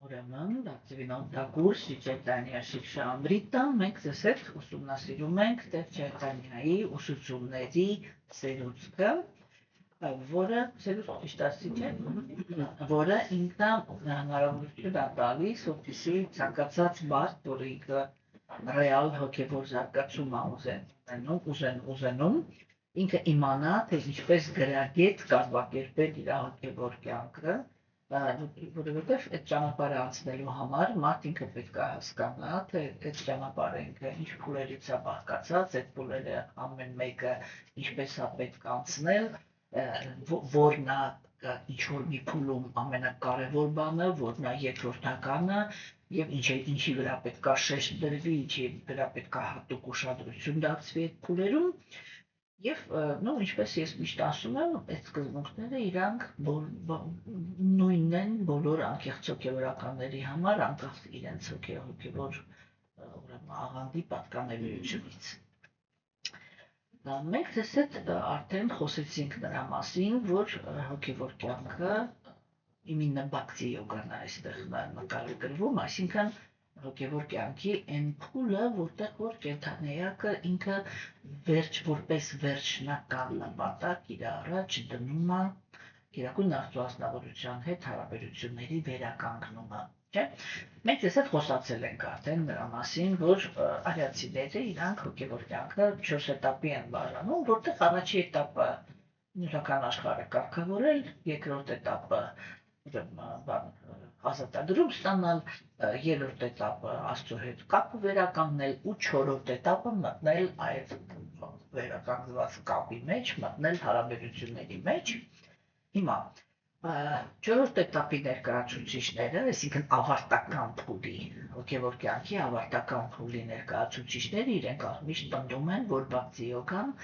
Ուրեմն, դարձվինոն դագուր շիչետանյա շիքշամրիտա, մենք ձեզ հետ ուսումնասիրում ենք Տեր Չայտանյայի ուսուցումների սերուցքը, որը ճիշտ ասի չէ, որը ինքնա հնարավորություն է տալիս, որպեսզի ցանկացած մարդ, որը ինքը ռեալ հոգևոր զարգացում ուզենում, ինքը իմանա, թե ինչպես գրագետ կազմակերպել իր հոգևոր կյանքը, որովհետև այդ ճանապարհը անցնելու համար մարդ ինքը պետք է հասկանա, թե այդ ճանապարհը ինքը ինչ փուլերից է բաղկացած, այդ փուլերը ամեն մեկը ինչպես է պետք անցնել, որն է ինչ-որ մի փուլում ամենակարևոր բանը, որն է երկրորդականը եւ ինչի վրա պետք է շեշտ դրվի, ինչի վրա պետք է հատուկ ուշադրություն դարձվի այդ փուլերում Եվ ինչպես ես միշտ ասում եմ, այդ սկզբունքները իրանք նույնն են բոլոր անկեղծ հոգևորականների համար, անկախ իրենց հոգևոր աղանդի պատկանելիությունից։ Մենք ձեզ հետ արդեն խոսեցինք նրա մասին, որ հոգևոր կյանքը իմինը բակտի յոգան է այստեղ նկարագրվում, այսինքն հոգևոր կյանքի այն փուլը, որտեղ որ կենդանիակը ինքը որպես վերջնական նպատակ իր առաջ դնում է գերագույն աստվածնավորության հետ հարաբերությունների վերականգնումը, չէ՞։ Մենք ձեզ հետ խոսացել ենք արդեն նրա մասին, որ արիացիները իրանք հոգևոր կյանքը 4 էտապի են բաժանում, որտեղ առաջի էտապը նյութական աշխարհը կարգավորել, երկրորդ էտապը ազատագրում ստանալ, երրորդ էտապը Աստծո հետ կապը վերականգնել ու չորրորդ էտապը մտնել այդ վերականգնված կապի մեջ, մտնել հարաբերությունների մեջ։ Հիմա չորրորդ էտապի ներկայացուցիչները, այսինքն ավարտական փուլի, հոգևոր կյանքի ավարտական փուլի ներկայացուցիչները իրենք միշտ պնդում են, որ բակտի յոգան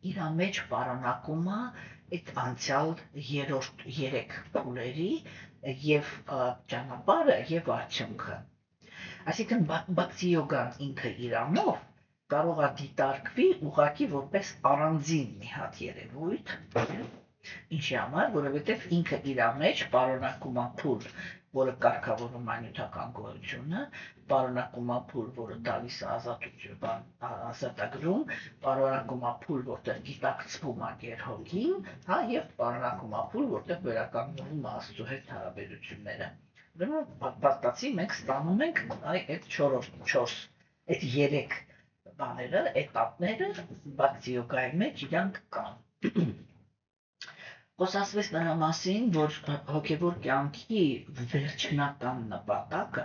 իր մեջ պարունակում է այդ անցյալ երրորդ 3 փուլերի եւ ճանապարհը եւ արդյունքը։ Այսինքն բակտի յոգան ինքը իրանով կարող է դիտարկվի ուղղակի որպես առանձին մի հատ երևույթ, ինչի համար, որովհետև ինքը իր մեջ պարունակում է փուլ, որը կարգավորում է նյութական գոյությունը, պարունակում է փուլ, որը տալիս է ազատագրում, պարունակում է փուլ, որտեղ գիտակցվում է գերհոգին, եւ պարունակում է փուլ, որտեղ վերականգնվում է Աստծո հետ հարաբերությունները։ Ուրեմն պատտացի մենք ստանում ենք այդ 4 այդ 3 բաները, էտապները բակտի յոգայի մեջ իրանք կան։ Խոսացվեց նրա մասին, որ հոգևոր կյանքի վերջնական նպատակը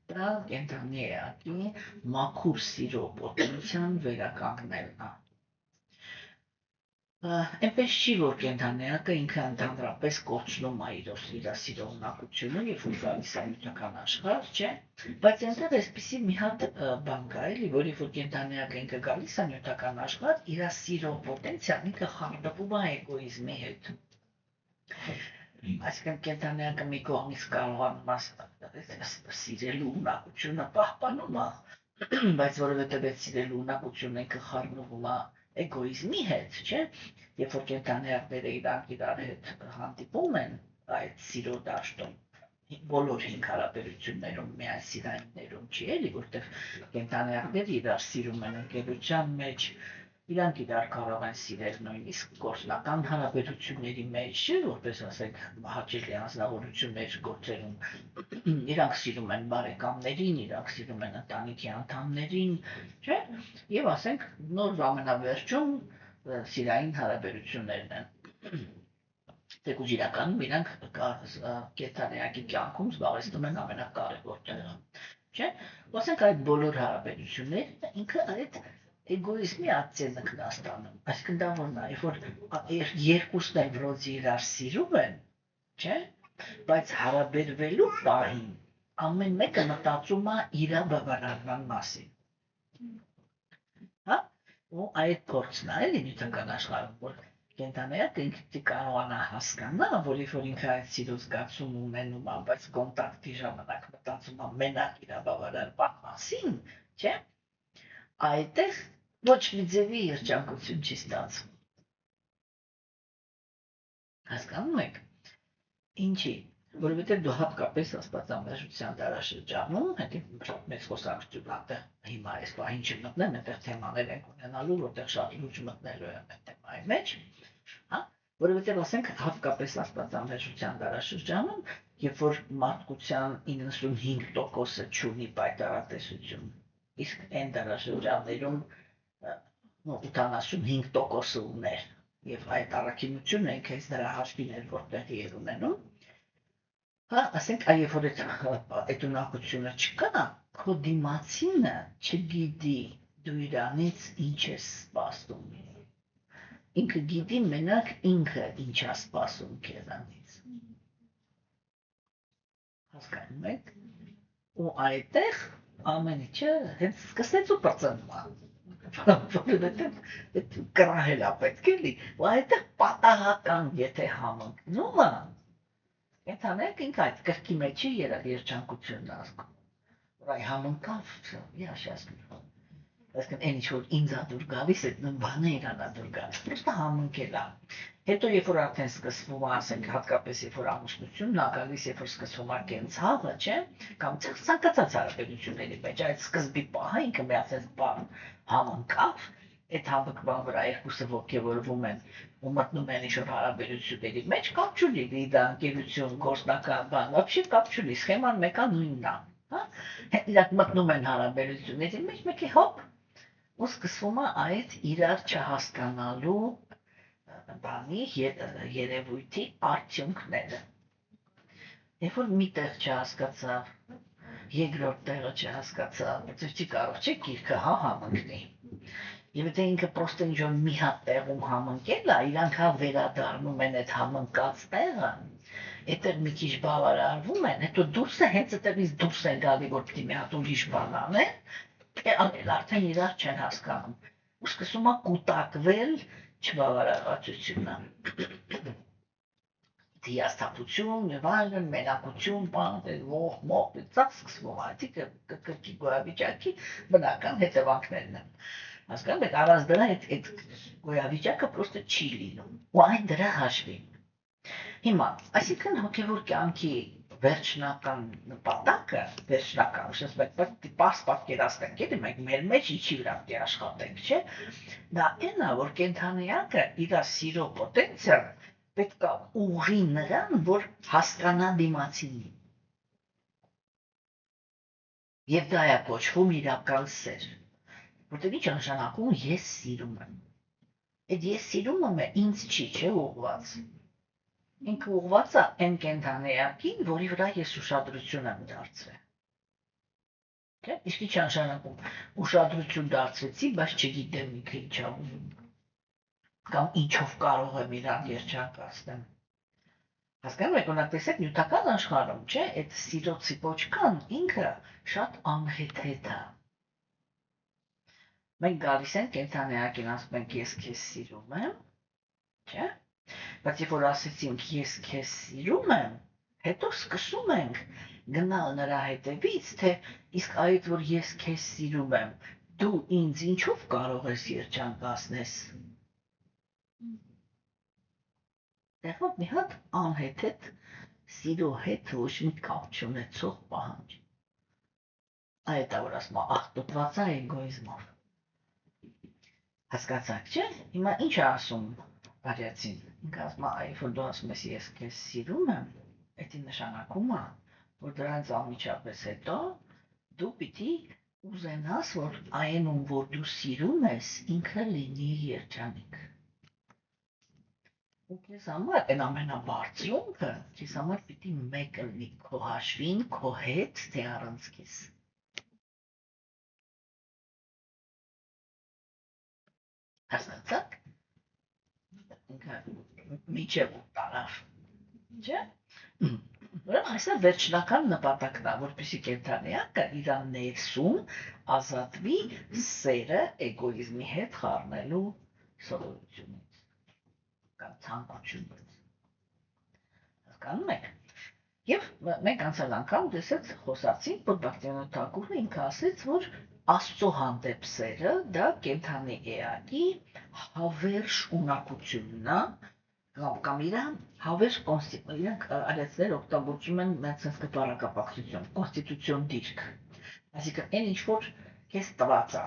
դա կենդանիակի մաքուր սիրո պոտենցիան վերականգնելն է։ Այնպես չի, որ կենդանիակը ինքը ընդհանրապես կորցնում է իր սիրո ունակությունը եւ գալիս է նյութական աշխարհ, չէ՞։ Բայց այնտեղ էսպիսի մի հատ բան կա, էլի, որ երբ կենդանիակը ինքը գալիս է նյութական աշխարհ, իր սիրո պոտենցիան ինքը խառնվում է էգոիզմի հետ։ Այսինքն կենդանիակը մի կողմից կարողանում է սիրելու ունակությունը պահպանում է, բայց որովհետև այդ սիրելու ունակությունը ինքը խառնվում է էգոիզմի հետ, չէ՞։ Երբ որ կենդանիակները իրար հետ հանդիպում են այդ սիրո դաշտում, բոլոր 5 հարաբերություններում, միայն սիրայիններում չի էլի, որտեղ կենդանիակները իրար սիրում են ընկերության մեջ, իրանք իրար կարող են սիրել նույնիսկ գործնական հարաբերությունների մեջ, չէ՞, որպես ասենք հաճելի անձնավորություններ գործերում, իրանք սիրում են բարեկամներին, իրանք սիրում են ընտանիքի անդամներին, չէ՞, եւ ասենք նոր ամենավերջում սիրային հարաբերություններն են։ Թեկուզ իրականում իրանք կենդանիակի կյանքում զբաղեցնում են ամենակարևոր տեղը, չէ՞։ Ասենք այդ բոլոր հարաբերությունները ինքը այդ էգոիզմի ակցիան է ստանում, այսինքն դա որն է, որ երկուսն էլ վրոձի իրար սիրում են, չէ՞, բայց հարաբերվելու պահին ամեն մեկը մտածում է իր բավարարման մասին։ Ու այդ փորձն է էլի նյութական աշխարհում, որ կենդանիակը ինքը կարողանա հասկանա, որ երբ որ ինքը այդ սիրո զգացում ունենում է, բայց կոնտակտի ժամանակ մտածում է մենակ իր բավարարման մասին, չէ՞, այդտեղ ոչ մի ձևի երջանկություն չի ստացվում։ Հասկանում եք։ Ինչի, որովհետև դու հատկապես աստվածամերժության դարաշրջանում, հետո շատ մեծ խոսակցություն ատեղ հիմա այս բանին չմտնեմ, այդտեղ թեմաներ են ունենալու, որտեղ շատ լուրջ մտնելու եմ այդ թեմայի մեջ, հա, որովհետև ասենք հատկապես աստվածամերժության դարաշրջանում, երբ որ մարդկության 95%-ը չունի պայծառատեսություն, իսկ այն դարաշրջաններում 85%-ը ուներ, եւ այդ առաքինությունը ինքը դրա հաշվին էր, որ տեղի էր ունենում, հա, ասենք, այև որ այդ ունակությունը չկա, քո դիմացինը չգիտի դու իրանից ինչ ես սպասում, ինքը գիտի մենակ ինքը ինչ է սպասում քեզանից, հասկանում եք, ու այդտեղ ամեն ինչը հենց սկսեց ու պրծնվա, որովհետև կրահել է պետք էլի, ու այդտեղ պատահական եթե համընկնում է, Ենթանեք ինք այդ կրկի մեջի երջանկությունն ասկում, որ այ համընկավ, я сейчас ասկան այն ինչ որ ինձ ա դուր գալիս, այդ նույն բանը իրան ա դուր գալիս, պրոստը համընկել ա, հետո երբ որ արդեն սկսվում է, ասենք հատկապես երբ որ ամուսնությունն ա գալիս, երբ որ սկսվում է կենցաղը, չէ, կամ ցանկացած հարաբերությունների մեջ, այդ սկզբի պահը ինքը միացած բան համընկավ, այդ համընկման վրա երկուսը ոգևորվում են ու մտնում են ինչ-որ հարաբերությունների մեջ, կապ չունի, դա ընկերություն, գործնական բան, вообще կապ չունի, սխեման մեկը նույնն է, հա? Իրար մտնում են հարաբերությունների մեջ, մեկի հոպ, ու սկսվում է այդ իրար չհասկանալու բանի երևույթի արդյունքները։ Երբ որ մի տեղ չհասկացավ, երկրորդ տեղը չհասկացավ, չի կարող չէ գիրքը հա համընկնի։ Եվ եթե ինքը պրոստը ինչ-որ մի հատ տեղում համընկել է, իրանք հա վերադառնում են այդ համընկած տեղը, այդտեղ մի քիչ բավարարվում են, հետո դուրսը հենց այդտեղից դուրս են գալի, որ պիտի մի հատ ուրիշ բան անեն, արդեն իրար չեն հասկանում, ու սկսում է կուտակվել չբավարարվածությունը, հիասթափություն եւ այլն, մենակություն, բան, ողջ մոտ, ծախ սկսվում է, կրկի գոյավիճակի բնական հետևանքներն են։ Հասկանում եք, առանց դրա այդ գոյավիճակը պրոստը չի լինում, ու այն դրա հաշվին։ Հիմա, այսինքն հոգևոր կյանքի վերջնական նպատակը, վերջնական, ուշս մենք պարզ պատկերացնենք, էլի մենք մեր մեջ ինչի վրա պետք է աշխատենք, չէ՞։ Դա այն է, որ կենդանիակը իր սիրո պոտենցիալ պետք է ուղղի նրան, որ հասկանա դիմացինին։ Եվ դա է կոչվում իրական սեր։ Որտեղ ինչ նշանակում ես սիրում եմ։ Այդ ես սիրում եմ ինձ չի, չէ՞ ուղղված։ Ինքը ուղղված է այն կենդանիակին, որի վրա ես ուշադրություն եմ դարձրել։ Չէ՞, իսկ ինչ նշանակում ուշադրություն դարձրեցի, բայց չգիտեմ ինքը ինչ է ուզում։ Կամ ինչով կարող եմ իրան երջանկացնել։ Հասկանում եք, օրինակ տեսեք նյութական աշխարհում, չէ՞, այդ սիրո ցիպոչկան ինքը շատ անհեթեթ է։ Մենք գալիս ենք կենդանիակին, ասում ենք ես քեզ սիրում եմ, չէ՞, բայց երբ որ ասեցինք ես քեզ սիրում եմ, հետո սկսում ենք գնալ նրա հետևից, թե իսկ այդ որ ես քեզ սիրում եմ, դու ինձ ինչով կարող ես երջանկացնես։ Դեռ մի հատ անհեթեթ սիրո հետ ոչ մի կապ չունեցող պահանջ։ Այդ է որ ասում աղտոտված է էգոիզմով։ Հասկացաք, չէ՞։ Հիմա ինչ է ասում բարյացին։ Ինքը ասում է, այ որ դու ասում ես ես քեզ սիրում եմ, դա նշանակում է, որ դրանից անմիջապես հետո դու պիտի ուզենաս, որ այն ում որ դու սիրում ես, ինքը լինի երջանիկ։ Ու քեզ համար այն ամենաբարձրունքը, քեզ համար պիտի մեկը լինի քո հաշվին, քո հետ, թե առանց քեզ։ Հասկացաք։ Ինքը միջև տարավ, չէ՞։ Ուրեմն այսա վերջնական նպատակն է, որպեսզի կենդանիակը իր ներսում ազատվի սերը էգոիզմի հետ խառնելու սովորությունից կամ ցանկությունից։ Հասկանում եք։ Եվ մենք անցյալ անգամ տեսած խոսացինք, որ Բախտիանոս Թակուրը ինքը ասեց, որ Աստծո հանդեպ սերը դա կենդանի էակի հավերժ ունակությունն է կամ իրան հավես իրանք արեցներ օգտագործում են մեծ կպարակապակցություն, կոնստիտուցիոն դիրք։ Այսինքն այն ինչ որ քեզ տված է,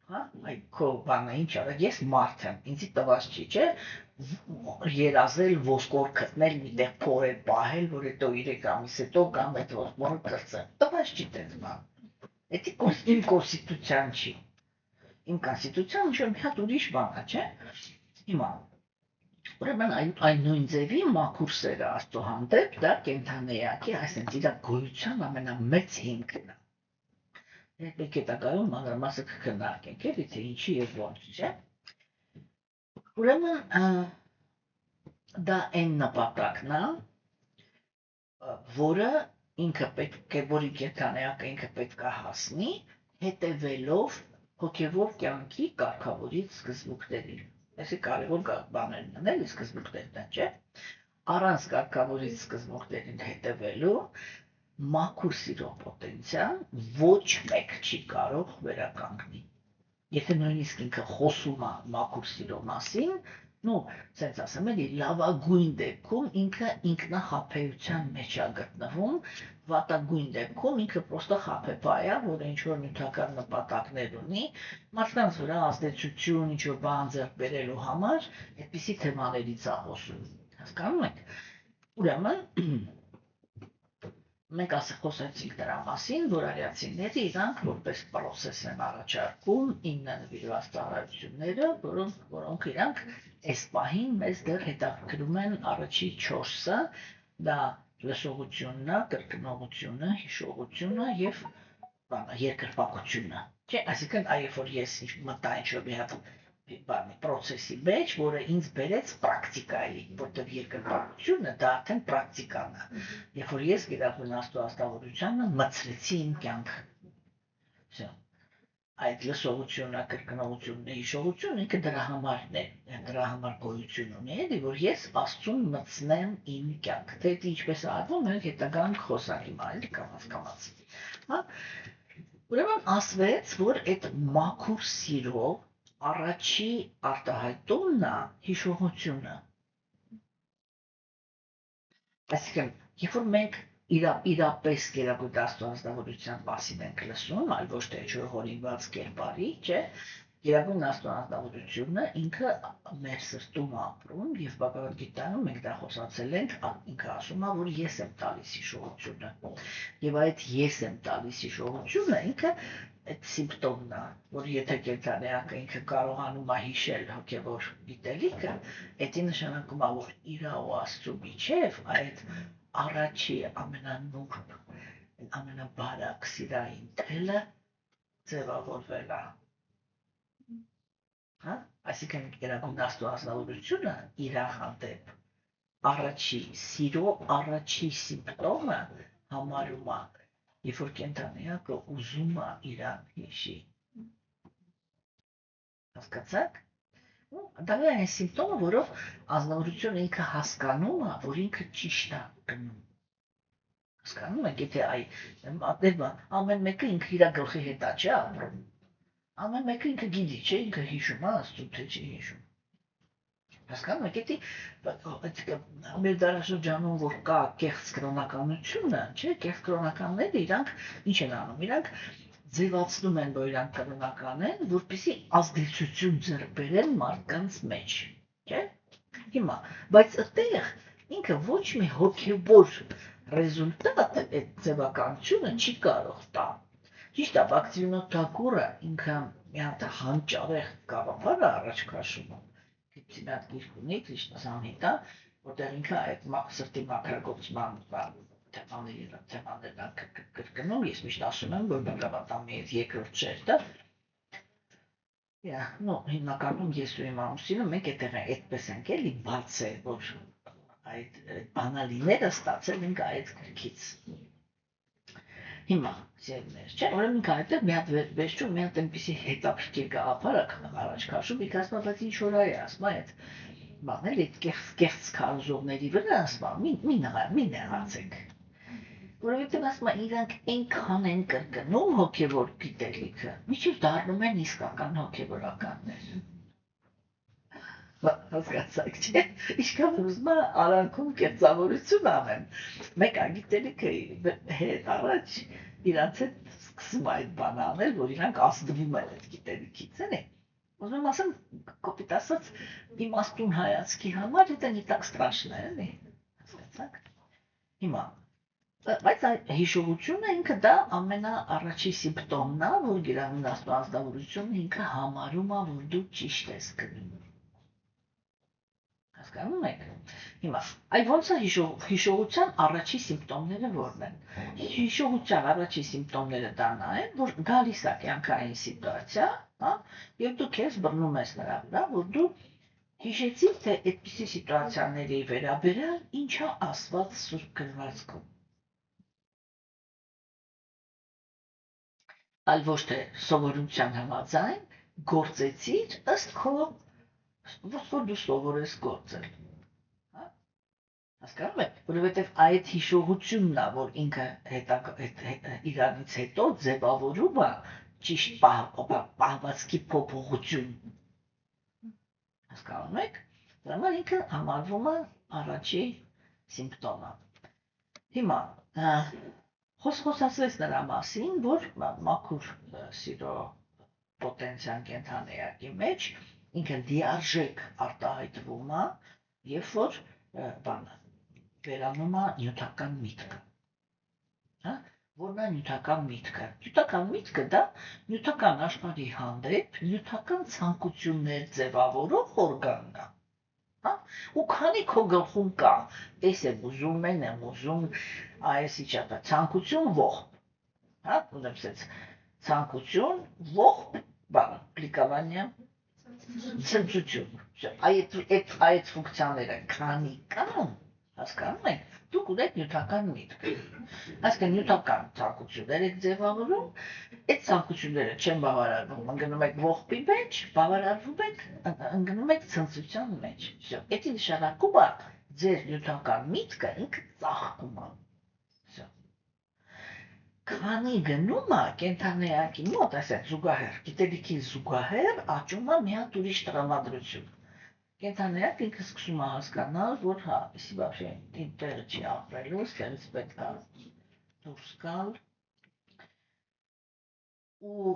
հա, այ քո բանը ինչ արա, ես մարդ եմ, ինձի տված չի, չէ, երազել ոսկոր գտնել միտեղ փորել պահել, որ հետո 3 ամիս հետո կամ այդ ոսկորը կրծեմ։ Տված չի դες բան։ Էդի իմ կոնստիտուցիան չի։ Իմ կոնստիտուցիան ինչ-որ մի հատ ուրիշ բան է, չէ։ Հիմա ուրեմն այն նույն ձևի մաքուր սերը Աստծո հանդեպ դա կենդանեակի, այսինքն իր գոյության ամենամեծ հիմքն է։ Պետք է տակայում մանրամասը կքննարկենք, էլի թե ինչի եւ ոնց, չէ։ Ուրեմն դա այն նպատակն է, որը ինքը պետք է, որի կենդանեակը ինքը պետք է հասնի, հետևելով հոգևոր կյանքի կարգավորիչ սկզբունքներին։ Այսի կարևոր բաներն են, էլի սկզբունքներն են, չէ։ Առանց կարգավորիչ սկզբունքներին հետևելու մաքուր սիրո պոտենցիալ ոչ մեկ չի կարող վերականգնի։ Եթե նույնիսկ ինքը խոսում է մաքուր սիրո մասին, սենց ասեմ էլի, լավագույն դեպքում ինքը ինքնախաբեության մեջ է գտնվում, վատագույն դեպքում ինքը պրոստը խաբեբա է, որը ինչ-որ նյութական նպատակներ ունի, մարդկանց վրա ազդեցություն, ինչ-որ բան ձեռք բերելու համար, այդպիսի թեմաներից է խոսում, հասկանում եք։ Ուրեմն, մենք խոսեցինք դրա մասին, որ արիացիները իրանք որպես պրոցես են առաջարկում 9 նվիրված ծառայությունները, որոնք իրանք այս պահին մեզ դեռ հետաքրքրում են առաջի 4-ը, դա լսողությունն է, կրկնողությունը, հիշողությունը եւ երկրպագությունը։ Չէ, այսինքն այբ որ ես մտա ինչ-որ մի հատ պրոցեսի մեջ, որը ինձ բերեց պրակտիկայի, որտեղ երկրպագությունը դա արդեն պրակտիկան է։ Երբ որ ես գիտակցում Աստծո աստավորությանը մտցրեցի իմ կյանքը։ Всё։ Այդ լսողությունը, կրկնողությունը, հիշողությունը ինքը դրա համարն է, դրա համար գոյություն ունի, էլի որ ես Աստծուն մտցնեմ իմ կյանք։ Թե ինչպես է արվում, մենք հետագայում խոսանք հիմա, էլի կամաց։ Հա։ Ուրեմն ասվեց, որ այդ մաքուր սիրո առաջի արտահայտումն է հիշողությունը։ Այսինքն, երբ որ մենք իրապես գերագույն Աստծո ազնվորության մասին ենք լսում, այլ ոչ թե ինչ-որ հորինված կերպարի, չէ, գերագույն Աստծո ազնվորությունը ինքը մեր սրտում ապրում եւ Բաղարդ գիտանում մենք դա խոսացել ենք, ինքը ասում է, որ ես եմ տալիս հիշողությունը։ Եվ այդ ես եմ տալիս հիշողությունը ինքը այդ սիմպտոմն է, որ եթե կենդանեակը ինքը կարողանում է հիշել հոգևոր գիտելիքը, դա նշանակում է, որ իր ու Աստծո միջև այդ առաջի ամենանուրբ, ամենաբարակ սիրային թելը ձևավորվել է։ Հա, այսինքն գերագույն Աստծո ազնվորությունը իր հանդեպ առաջի սիրո առաջի սիմպտոմը համարում է, երբ որ կենդանեակը ուզում է իրան հիշի։ Հասկացաք։ Դա է այն սիմպտոմը, որով ազնվորությունը ինքը հասկանում է, որ ինքը ճիշտ է գնում։ Հասկանում եք, եթե ամեն մեկը ինքը իր գլխի հետ չէ ապրում։ Ամեն մեկը ինքը գիտի, չէ, ինքը հիշում է Աստծուն, թե չի հիշում։ Հասկանում եք, մեր դարաշրջանում, որ կա կեղծ կրոնականությունը, չէ, կեղծ կրոնականները իրանք ինչ են անում, իրանք ձևացնում են, որ իրանք կրոնական են, որպեսզի ազդեցություն ձեռք բերեն մարդկանց մեջ, չէ։ Հիմա, բայց այդտեղ ինքը ոչ մի հոգևոր ռեզուլտատ այդ ձևականությունը չի կարող տալ։ Ճիշտ է, Բաքսիոնոս Թակուրը ինքը մի հատ հանճարեղ գաղափար է առաջ քաշում։ Գիտինատ գիրք ունի Քրիշնա Սամհիտա, որտեղ ինքը այդ սրտի մաքրագործման թեմաներն կրկնում, ես միշտ ասում եմ, որ Բաղավատամի երկրորդ շերտը, հիմնականում ես ու իմ ամուսինը մենք այդպես ենք էլի բացել, որ այդ բանալիները ստացել ենք այդ գրքից։ Հիմա, սերներ, չէ, ուրեմն ինքը այդտեղ մի հատ վերջում մի հատ այնպիսի հետաքրքիր գաղափար առաջ քաշում, ինքը ասում է, բայց ինչ որ այ ասում է այդ բան էլի կեղծ քարոզողների վրա ասում է, մի նեղացեք։ Որովհետև ասում է, իրանք այնքան են կրկնում հոգևոր գիտելիքը, մինչև դառնում են իսկական հոգևորականներ։ Հասկացաք, չէ՞։ Ինչքան ուզում եմ արանքում կերծավորություն անեմ։ Մեկ գիտելիքը հետ առաջ իրանց հետ սկսում այդ բանը անել, որ իրանք ազդվում են այդ գիտելիքից, էլի։ Ուզում եմ ասեմ, կոպիտ ասած, իմաստուն հայացքի համար դա не так страшно, էլի։ Հասկացաք։ Հիմա բայց հիշողությունը ինքը դա ամենաառաջի սիմպտոմն է, որ գերամնաստու ազդավորությունը ինքը համարում է, որ դու ճիշտ ես կրում։ Հասկանում եք։ Հիմա, այ ոնց է հիշողության առաջի սիմպտոմները որն են։ Հիշողության առաջի սիմպտոմները դա են, որ գալիս է կյանքային սիտուացիա, հա, եւ դու քեզ բռնում ես նրա վրա, որ դու հիշեցիր, թե այդպիսի սիտուացիաների վերաբերյալ ինչ է ասված Սուրբ գրվածքում։ Այլ ոչ թե սովորության համաձայն գործեցիր ըստ քո ոչ որ դու սովոր ես գործել։ Հա? Հասկանում եք, որովհետև այդ հիշողությունն է, որ ինքը իրանից հետո ձևավորում է ճիշտ պահվածքի փոփոխություն։ Հասկանում եք, դրա համար ինքը համարվում է առաջի սիմպտոմը։ Հիմա խոսացվեց նրա մասին, որ մաքուր սիրո պոտենցիալ կենթանիակի մեջ ինքը լիարժեք արտահայտվում է, երբ որ բանը վերանում է նյութական միտքը։ Հա? Որն է նյութական միտքը։ Նյութական միտքը դա նյութական աշխարհի հանդեպ նյութական ցանկություններ ձևավորող օրգանն է։ Հա? Ու քանի քո գլխում կա, էս է ուզում եմ ուզում, այս իջա ցանկություն ողբ։ Հա, ունեցած ցանկություն ողբ, բան, կլիկավանիա ցնծություն։ Այդ ֆունկցիաները քանի կան, հասկանում եք, դուք ունեք նյութական միտք։ Այսինքն նյութական ցանկություններ եք ձևավորում, այդ ցանկությունները չեն բավարարվում, ընկնում եք ողբի մեջ, բավարարվում եք, ընկնում եք ցնծության մեջ։ Դա նշանակում է ձեր նյութական միտքը ինքը ծաղկում է։ Քանի գնում է կենթանիակի մոտ, այսինքն զուգահեռ, գիտելիքի զուգահեռ աճում է մի հատ ուրիշ տրամադրություն։ Կենթանիակը ինքը սկսում է հասկանալ, որ հա, իսի բաբշե իմ տեղը չի ապրելու, սերից պետք է դուրս գալ։ Ու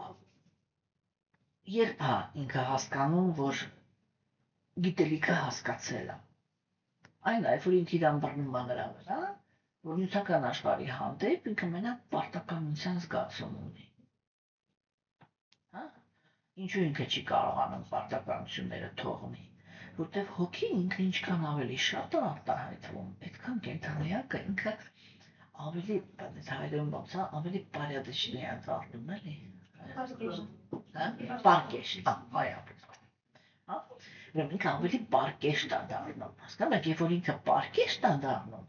երբ ինքը հասկանում, որ գիտելիքը հասկացել է։ Այն այ, որ ինքը իրան բռնում է նրա վրա, որ նյութական աշխարհի հանդեպ ինքը մենակ պարտականության զգացում ունի։ Հա? Ինչու ինքը չի կարողանում պարտականությունները թողնի, որտեղ հոգին ինքը ինչքան ավելի շատ է արտահայտվում, այդքան կենթանիակը ինքը ավելի հայերեն ոնց է, ավելի պարյադիչնի է դառնում, էլի։ Պարկեշտ, այո։ Հա? Ինքը ավելի պարկեշտ է դառնում, հասկանում եք, երբ որ ինքը պարկեշտ է դառնում,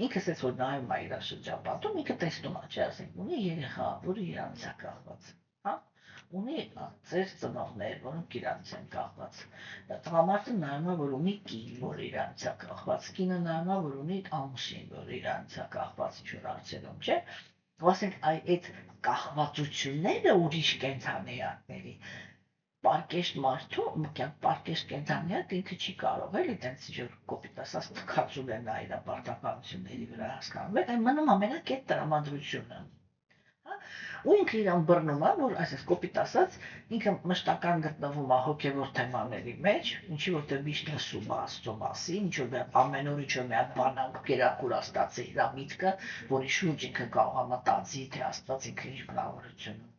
ինքը ասես որ նայում է իր շրջապատում, ինքը տեսնում է, չէ՞, ասենք, ունի երեխա, որը իրանից է կախված, հա? Ունի ծեր ծնողներ, որոնք իրանից են կախված։ Տղամարդը նայում է, որ ունի կին, որ իրանից է կախված, կինը նայում է, որ ունի ամուսին, որ իրանից է կախված ինչ-որ հարցերում, չէ՞։ Ասենք այդ կախվածությունները ուրիշ կենթանիակների պարկեշտ մարդու, պարկեշտ կենթանիակ ինքը չի կարող, էլի տենց ինչ-որ կոպիտ ասած թքածու լինա իր պարտականությունների վրա, հասկանում եք, այն մնում ամենակ այդ տրամադրությունը։ Ու ինքը իրան բռնում է, որ այսպես կոպիտ ասած, ինքը մշտական գտնվում է հոգևոր թեմաների մեջ, ինչի որտեղ միշտ լսում է Աստծո մասին, ինչ որ ամեն օր ինչ-որ մի հատ բանակ կերակուրաստած է իր միտքը, որի շուրջ ինքը կարող է մտածի, թե Աստված ինքը ինչ բնավորություն ունի։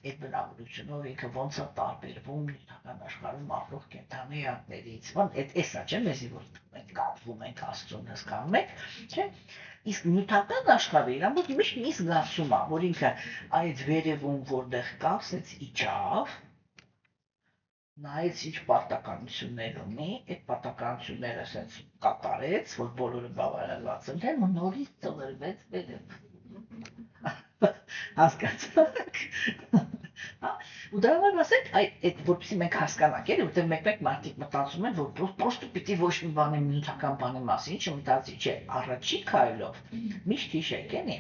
Այդ բնավորությունով ինքը ոնց է տարբերվում նյութական աշխարհում ապրող կենթանիներից։ Այդ էսա չէ մեզի որ մենք կապվում ենք Աստծուն, հասկանում եք, չէ՞։ Իսկ նյութական աշխարհը իր մոտ միշտ մի զգացում է, որ ինքը այդ վերևում որտեղ կա, ասեց իջավ, նայեց ինչ պարտականություններ ունի, այդ պարտականությունները ասեց կատարեց, որ բոլորը բավարարված են, ու նորից ծլրվեց վերև։ Հասկացաք։ Ու դրա համար ասենք, այդ որպեսզի մենք հասկանանք, էլի, որտեղ մեկ-մեկ մարդիկ մտածում են, որ պրոստը պիտի ոչ մի բանի նյութական բանի մասին, ինչ մտածի, չէ, առաջի քայլով միշտ հիշեք, էլի,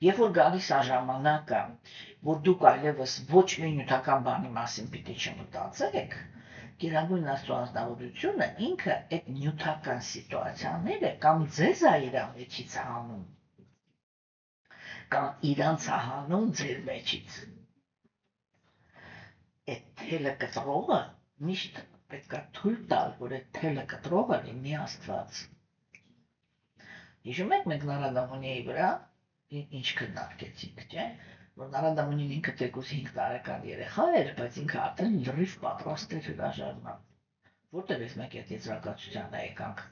երբ որ գալիս է ժամանակը, որ դուք այլևս ոչ մի նյութական բանի մասին պիտի չմտածեք, գերագույն աստծո անձնավորությունը ինքը այդ նյութական սիտուացիաները կամ ձեզ է իր մեջից հանում, կամ իրանց է հանում ձեր մեջից։ Այդ թելը կտրողը միշտ պետք է թույլ տալ, որ այդ թելը կտրողը լինի Աստված։ Հիշում եք մենք Նարադամոնիի վրա ինչ քննարկեցինք, չէ՞, որ Նարադամոնին ինքը թեկուզ 5 տարեկան երեխա էր, բայց ինքը արդեն լրիվ պատրաստ էր հրաժարման։ Որտեղ ես մենք այդ եզրակացությանը եկանք,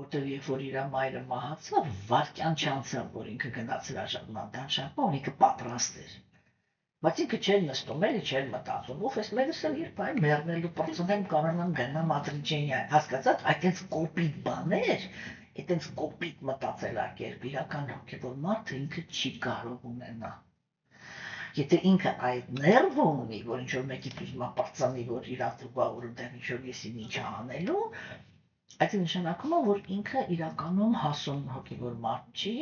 որտեղ երբ որ իր մայրը մահացավ, վայրկյան չանցավ, որ ինքը գնաց հրաժարման դանշապը, ինքը պատրաստ էր։ Բայց ինքը չէր նստում, էլի չէր մտածում, ով էս մերս էլ երբ այն մեռնելու պրոցենտում կարողանամ գնամ Ադրիջենիա, հասկացաք, այդտենց կոպիտ բաներ, այդտենց կոպիտ մտածելակերպ, իրական հոգևոր մարդը ինքը չի կարող ունենա։ Եթե ինքը այդ ներվը ունի, որ ինչ-որ մեկի ուզում է պրծանի, որ իր աթուբա, որ դեռ ինչ-որ եսին ինչ անելու, այդ նշանակում է, որ ինքը իրականում հասուն հոգևոր մարդ չի,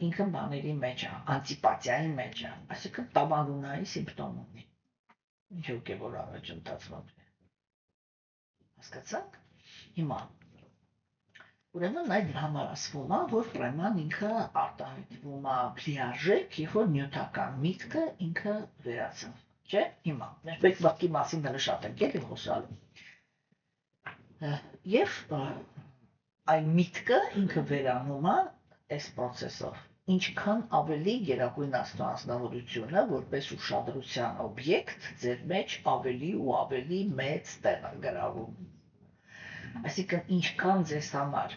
ինքը բաների մեջ է, անտիպաթիայի մեջ է, այսինքն տավանդունայի սիմպտոմ ունի, ինչ հոգևոր առաջընթացված է, հասկացաք, հիմա, ուրեմն այդ համար ասվում է, որ պրեման ինքը արտահայտվում է լիարժեք, երբ որ նյութական միտքը ինքը վերացավ, չէ, հիմա, մենք պետք մտքի մասին դրը շատ ենք էլի խոսալու, և այն միտքը ինքը վերանում է այս պրոցեսով, ինչքան ավելի գերագույն աստծո անձնավորությունը, որպես ուշադրության օբյեկտ, ձեր մեջ ավելի ու ավելի մեծ տեղ է գրավում։ Այսինքն ինչքան ձեզ համար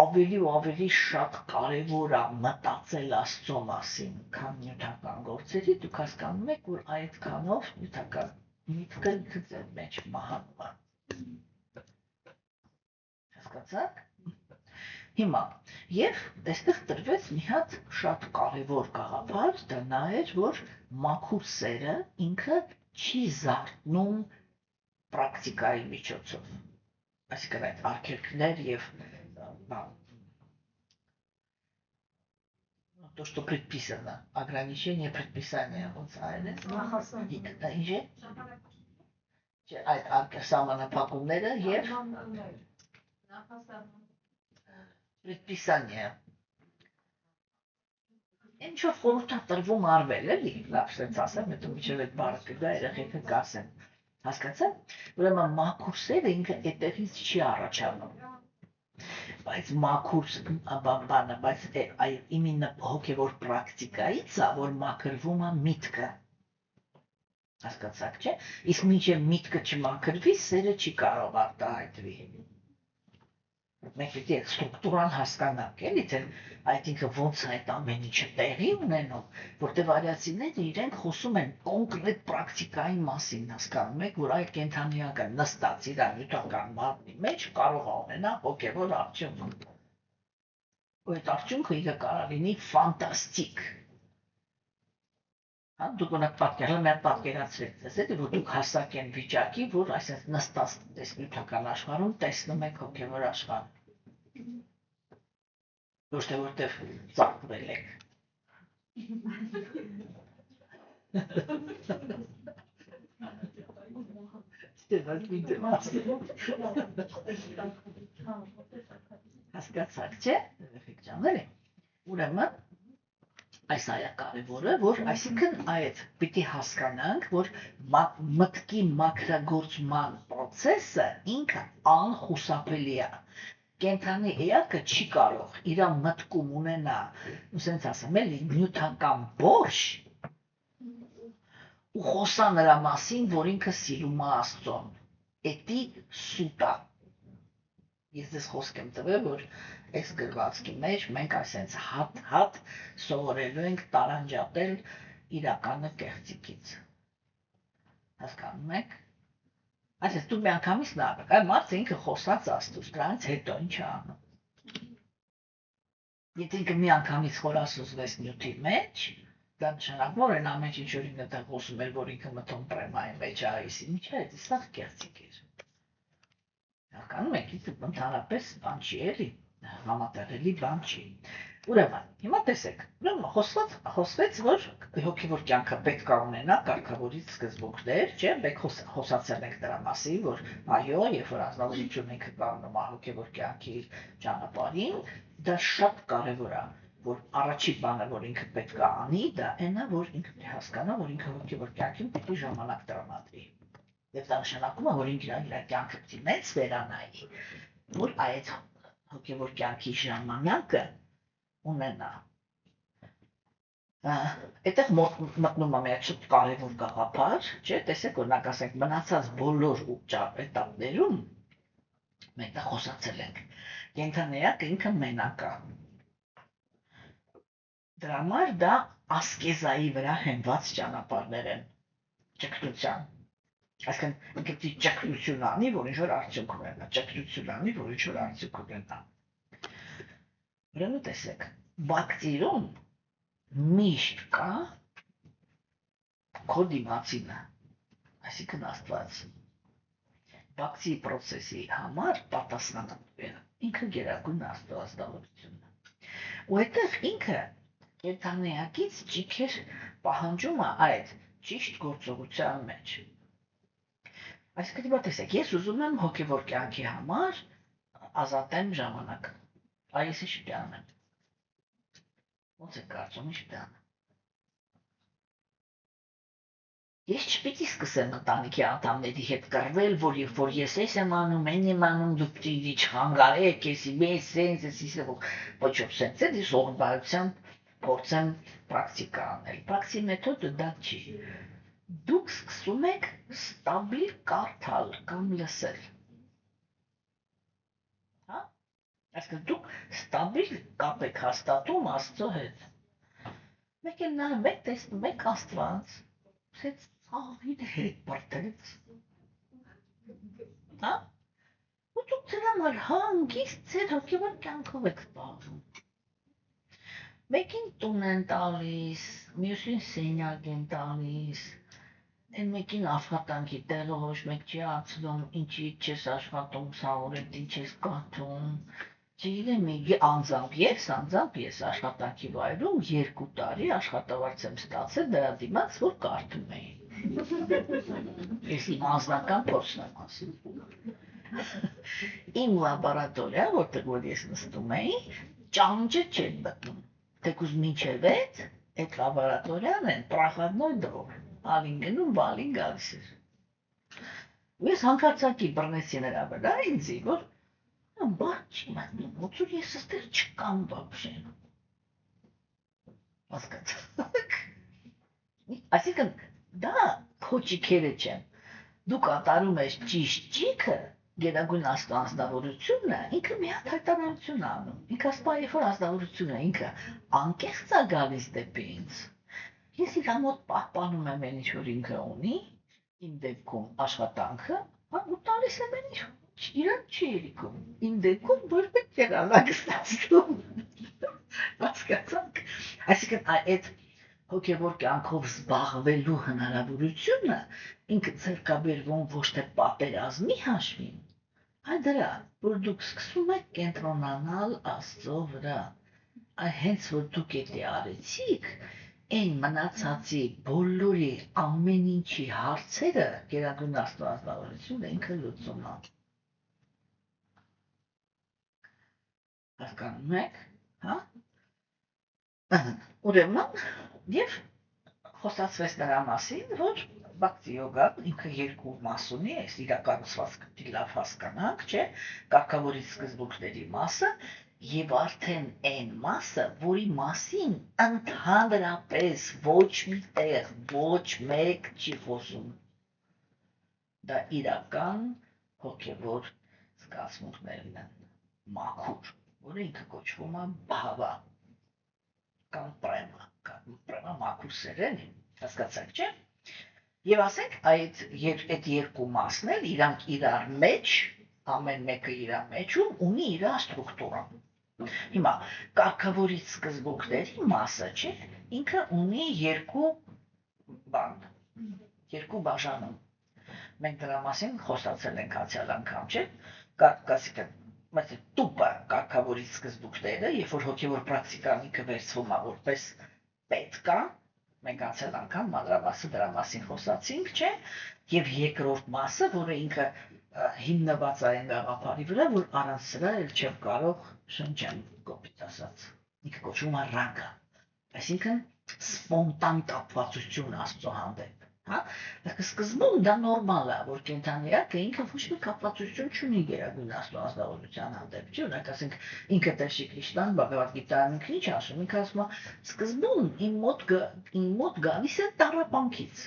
ավելի ու ավելի շատ կարևոր է մտածել Աստծո մասին, քան նյութական գործերի, դուք հասկանում եք, որ այդքանով նյութական միտքը ինքը ձեր մեջ մահանում է։ Հասկացաք։ Հիմա, և այստեղ տրվեց մի հատ շատ կարևոր գաղափար, դա նա էր, որ մաքուր սերը ինքը չի զարթնում պրակտիկայի միջոցով։ Այսինքն այդ արգելքներ և то, что предписано, ограничение предписания, ոնց այլեց, ինչ է, այդ սահմանափակումները և предписание, ինչ որ խորհուրդ է տրվում արվել, էլի, լավ շենց ասեմ, հետո մինչև այդ բառը կգա, երեխեքը կասեն, հասկացա՞ք, ուրեմն մաքուր սերը ինքը այդտեղից չի առաջանում, բայց մաքուր բանը, բայց իմенно հոգևոր պրակտիկայից է, որ մաքրվում է միտքը, հասկացաք, չէ, իսկ մինչև միտքը չմաքրվի, սերը չի կարող արտահայտվի։ Մենք պետք է ստրուկտուրան հասկանանք, էլի, թե այդ ինքը ոնց է այդ ամեն ինչը տեղի ունենում, որտեղ արիացիները իրենք խոսում են կոնկրետ պրակտիկայի մասին, հասկանում եք, որ այդ կենդանիակը նստած իր նյութական մարմնի մեջ կարող է ունենա հոգևոր արդյունք։ Ու այդ արդյունքը ինքը կարող լինի ֆանտաստիկ։ Դուք ունեք պատկերացրեք ձեզ, էլի, որ դուք հասակ են վիճակի, որ այսինքն նստած նյութական աշխարհում տեսնում եք հոգևոր աշխարհ։ Ոչ թե որտեղ ծաղկվել եք։ Հասկացաք, չէ՞, ջաները։ Ուրեմն այս այա կարևորը, որ այսինքն այդ պիտի հասկանանք, որ մտքի մաքրագործման պրոցեսը ինքը անխուսափելի է։ Կենդանի էակը չի կարող իր մտքում ունենա, ասենց ասեմ, էլի նյութական բորշ ու խոսա նրա մասին, որ ինքը սիրում է Աստծուն։ Էդի սուտ է։ Ես ձեզ խոսք եմ տվել, որ այս գրվածքի մեջ մենք այսենց հատ սովորելու ենք տարանջատել իրականը կեղծիքից։ Հասկանում եք։ Այսինքն դու միանգամից նայեք, այ մարդը ինքը խոսած Աստծուց, դրանից հետո ինչ է անում։ Եթե ինքը միանգամից խորասուզվեց նյութի մեջ, դա նշանակում որ այն ամեն ինչ որ ինքը տեղ խոսում էր, որ ինքը մտում պրեմայի մեջ այսի, ինչ է, սա կեղծիք էր։ Հասկանում եք, ինքը ընդհանրապես բան չի էլի, համատեղելի բան չի։ Ուրեմն, հիմա տեսեք, ուրեմն խոսվեց, որ հոգևոր կյանքը պետք է ունենա կարգավորիչ սկզբունքներ, չէ՞, մենք խոսացել ենք դրա մասին, որ այո, երբ որ ազնվորություն ինքը կանգնում է հոգևոր կյանքի ճանապարհին, դա շատ կարևոր է, որ առաջին բանը, որ ինքը պետք է անի, դա այն է, որ ինքը պետք է հասկանա, որ ինքը հոգևոր կյանքին պետք է ժամանակ տրամադրի։ Եվ դա նշանակում է, որ ինքը իր կյանքը պետք է մեծ վերանայի, որ այդ հոգևոր կյանքի ժամանակը ունենա։ Այդտեղ մտնում է մի շատ կարևոր գաղափար, չէ՞, տեսեք, օրինակ ասենք մնացած բոլոր էտապներում մենք դա խոսացել ենք։ Կենդանիակը ինքը մենակ է։ Դրա համար դա ասկեզայի վրա հենված ճանապարհներ են ճգնության։ Այսինքն ինքը ճգնություն անի, որ ինչ-որ արդյունք ունենա, ճգնություն անի, որ ինչ-որ արդյունք ունենա։ Ուրեմն տեսեք, բակտերիում միշտ կա քո դիմացինը, այսինքն Աստված։ Բակտերի process-ի համար պատասխանատու է ինքը գերագույն աստվածավորությունն է։ Ու այդտեղ ինքը կենդանիակից ճիքեր պահանջում է այդ ճիշտ գործողության մեջ։ Այսինքն դիպա տեսեք, ես ուզում եմ հոգևոր կյանքի համար ազատեմ ժամանակ։ Այս ինչ պիտի անեմ։ Ոնց է կարծում, ինչ պիտի անեմ։ Ես չպիտի սկսեմ ընտանիքի անդամների հետ կռվել, որ երբ որ ես էս եմ անում, այն եմ անում, դուք պիտի չխանգարեք, եսի մեզ սենց, եսի ոչ սենց է, դիս օղբայության փորձեմ պրակտիկա անել։ Պրակտիկի մեթոդը դա չի։ Դուք սկսում եք ստաբիլ կարդալ կամ լսել։ Հա? Այսինքն դուք ստաբիլ կապ եք հաստատում Աստծո հետ։ Մեկ էլ նայում եք, տեսնում եք Աստված, սենց աղին հետ բրդեց։ Հա? Ու դուք դրա համար հանգիստ ձեր հոգևոր կյանքով եք զբաղվում։ Մեկին տուն են տալիս, մյուսին սենյակ են տալիս, այն մեկին աշխատանքի տեղը ոչ մեկ չի ացնում, ինչի չես աշխատում, սա օրդ ինչ ես կաթում, չգիտեմ, անձամբ ես աշխատանքի վայրում 2 տարի աշխատավարձ եմ ստացել դրա դիմաց, որ կարդում էի։ Ես իմ անձնական փորձն եմ ասում։ Իմ լաբորատորիա, որտեղ որ ես նստում էի, ճանճը չէր մտնում։ Թեկուզ մինչև այդ լաբորատորիան են պրախադնոյ դրով, ալին գնում, բալին գալիս էր։ Ես հանկարծակի բռնեցի նրա վրա ինձի, որ բաց չի մտնում, ոնց որ ես ստեղ չկամ բաբշե։ Հասկացաք։ Այսինքն դա քո ճիքերը չեն։ Դու կատարում ես ճիշտ ճիքը, գերագույն անձնավորությունը, ինքը մի հատ հայտարարություն անում։ Ինքը ասում է, երբ որ անձնավորությունը ինքը անկեղծ է գալիս դեպի ինձ, ես իր մոտ պահպանում եմ այն ինչ որ ինքը ունի, իմ դեպքում աշխատանքը, ու տալիս եմ այն ինչ իրան չի երիկում։ Իմ դեպքում ոչ մեկ եղանակ ստացվում։ Հասկացաք։ Այսինքն այդ հոգևոր կյանքով զբաղվելու հնարավորությունը ինքը ձեռքաբերվում ոչ թե պատերազմի հաշվին, այլ դրա, որ դուք սկսում եք կենտրոնանալ Աստծո վրա։ Այ հենց որ դուք էդի արեցիք, այն մնացածի բոլորի ամեն ինչի հարցերը գերագույն աստվածավորությունը ինքը լուծում է։ Հասկանում եք, հա? Ուրեմն, եւ խոսացվեց նրա մասին, որ բակտի յոգան ինքը 2 մաս ունի, այս իրականացվածքը պիտի լավ հասկանանք, չէ՞, կարգավորիչ սկզբունքների մասը եւ արդեն այն մասը, որի մասին ընդհանրապես ոչ մի տեղ ոչ մեկ չի խոսում։ Դա իրական հոգևոր զգացմունքներն են, մաքուր, որը ինքը կոչվում է բհավա կամ պրեմա մաքուր սերենի, հասկացաք, չէ՞։ Եվ ասենք այդ 2 մասն էլ իրանք իրար մեջ, ամեն մեկը իր մեջում ունի իր ստրուկտուրան։ Հիմա կարգավորիչ սկզբունքների մասը, չէ, ինքը ունի 2 բան, 2 բաժանում։ Մենք դրա մասին խոսացել ենք անցյալ անգամ, չէ՞, կասիկը բայց տուպը կարգավորիչ սկզբունքները, երբ որ հոգևոր պրակտիկան ինքը վերցվում է որպես պետք է, մենք անցյալ անգամ մանրամասը դրա մասին խոսացինք, չէ՞, եւ երկրորդ մասը, որը ինքը հիմնված է այն գաղափարի վրա, որ առանց սրա էլ չեմ կարող շնչել, կոպիտ ասած, ինքը կոչվում է ռագա, այսինքն սպոնտան կապվածություն Աստծո հանդեպ, հա, սկզբում դա նորմալ է, որ կենդանիակը ինքը ոչ մի կապվածություն չունի գերագույն Աստծո ազնվորության հանդեպ, չի, օրինակ ասենք ինքը Տեր Քրիստոսն Բhagavad Gita-ն ինքը ինչ ասում, ինքը ասում է սկզբում իմ մոտ գալիս է տառապանքից։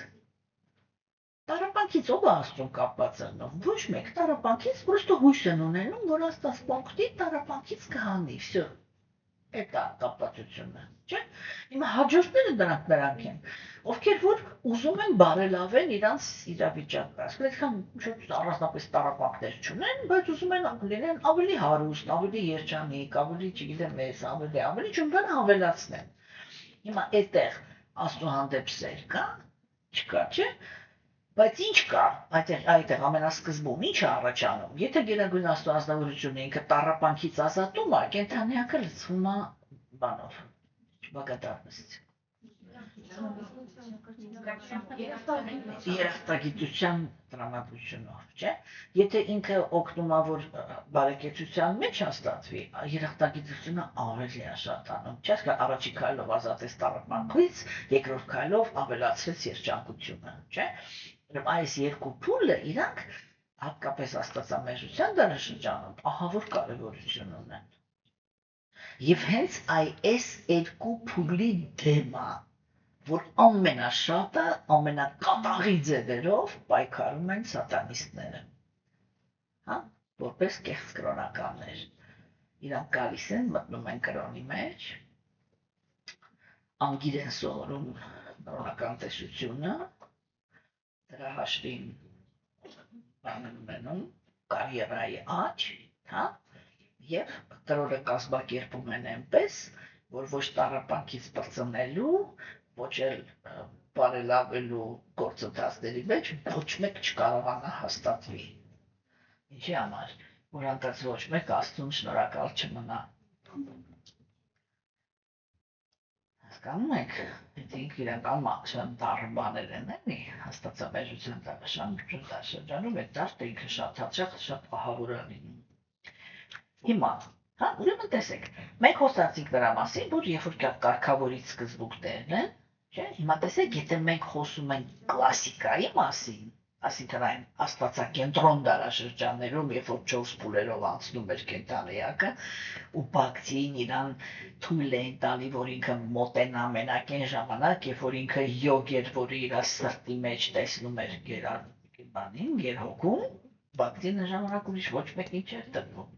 Տառապանքից ով է Աստծուն կապված եղնում, ոչ մեկ տառապանքից, պրոստը հույս են ունենում, որ Աստված պոնկտի տառապանքից կհանի, վсё։ Էդ է կապվածությունը, չէ՞։ Հիմա հաջորդները նրանք են, ովքեր որ ուզում են բարելավել իրանց իրավիճակը, այսինքն այդքան շատ առանձնապես տառապանքներ չունեն, բայց ուզում են լինեն ավելի հարուստ, ավելի երջանիկ, ավելի, չգիտեմ, ավելի չունեն ավելացնեն։ Հիմա այդտեղ Աստծո հանդեպ սեր կա, չկա, չէ՞։ Բայց ինչ կա, այդտեղ ամենասկզբում ինչ է առաջանում, եթե գերագույն Աստծո ազնվորությունը ինքը տառապանքից ազատում է, կենդանիակը լցվում է բանով, բագադարնստից։ Երախտագիտության տրամադրությունով, չէ՞։ Եթե ինքը օգնում է, որ բարեկեցության մեջ հաստատվի, երախտագիտությունը ավելի է շատանում, չէ՞, առաջի քայլով ազատեց տառապանքից, երկրորդ քայլով ավելացրեց երջանկությունը, չէ՞։ Այս երկու փուլը իրանք հատկապես աստվածամեժության դարաշրջանում ահավոր կարևորություն ունեն։ Եվ հենց այս երկու փուլի դեմ է, որ ամենաշատը, ամենակատաղի ձևերով պայքարում են սատանիստները, հա, որպես կեղծ կրոնականներ։ Իրանք գալիս են, մտնում են կրոնի մեջ, անգիր են սովորում կրոնական տեսությունը, դրա հաշվին բաներ ունենում, կարիերայի աճ, հա, եւ կրոնը կազմակերպում են այնպես, որ ոչ տառապանքից բրծնելու, ոչ էլ բարելավելու գործընթացների մեջ ոչ մեկ չկարողանա հաստատվի։ Ինչի համար, որ անդաց ոչ մեկ Աստծուն շնորհակալ չմնա։ Հասկանում եք, եթե ինքը իրական մաքսան դառը բաներ են էլի, աստվածամեժության դարաշրջանում այդ դաշտը ինքը շատ հաճախ շատ ահավոր է լինում։ Հիմա, հա, ուրեմն տեսեք, մենք խոսացինք դրա մասին, որ երբ որ կարգավորիչ սկզբունքներն են, չէ՞, հիմա տեսեք, եթե մենք խոսում ենք կլասիկայի մասին, այսինքն այն աստվածակենտրոն դարաշրջաններում, երբ որ 4 փուլերով անցնում էր կենդանիակը, ու բակցին իրան թույլ էին տալի, որ ինքը մոտենա մենակ այն ժամանակ, երբ որ ինքը յոգ էր, որը իր սրտի մեջ տեսնում էր գերհոգում, բակցին ժամանակ ուրիշ ոչ մեկին չէր տրվում։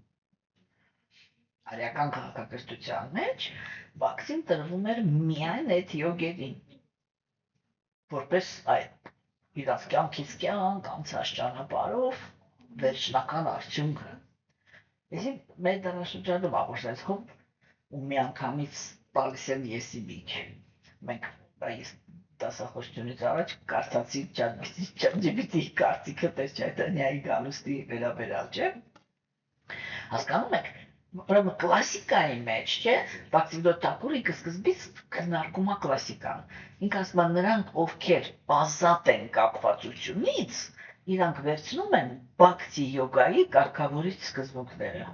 Արիական քաղաքակրթության մեջ վակցին տրվում էր միայն այդ յոգերին, որպես այդ իրաց կյանքից կյանք, անցած ճանապարհով վերջնական արդյունքը։ Այսինքն մեր դարաշրջանում ապրած հոբ ու միանգամից տալիս են եսի միջ։ Մենք այս դասախոսությունից առաջ կարդացի ChatGPT-ի կարծիքը Տեսչայտանյայի գալուստի վերաբերյալ, չէ՞։ Հասկանում եք, ուրեմն կլասիկայի մեջ, չէ՞, Բաքսիդոթակուրը ինքը սկզբից քննարկում է կլասիկան։ Ինքը ասում է նրանք, ովքեր ազատ են կապվածությունից, իրանք վերցնում են բաքսի յոգայի կարգավորիչ սկզբունքները։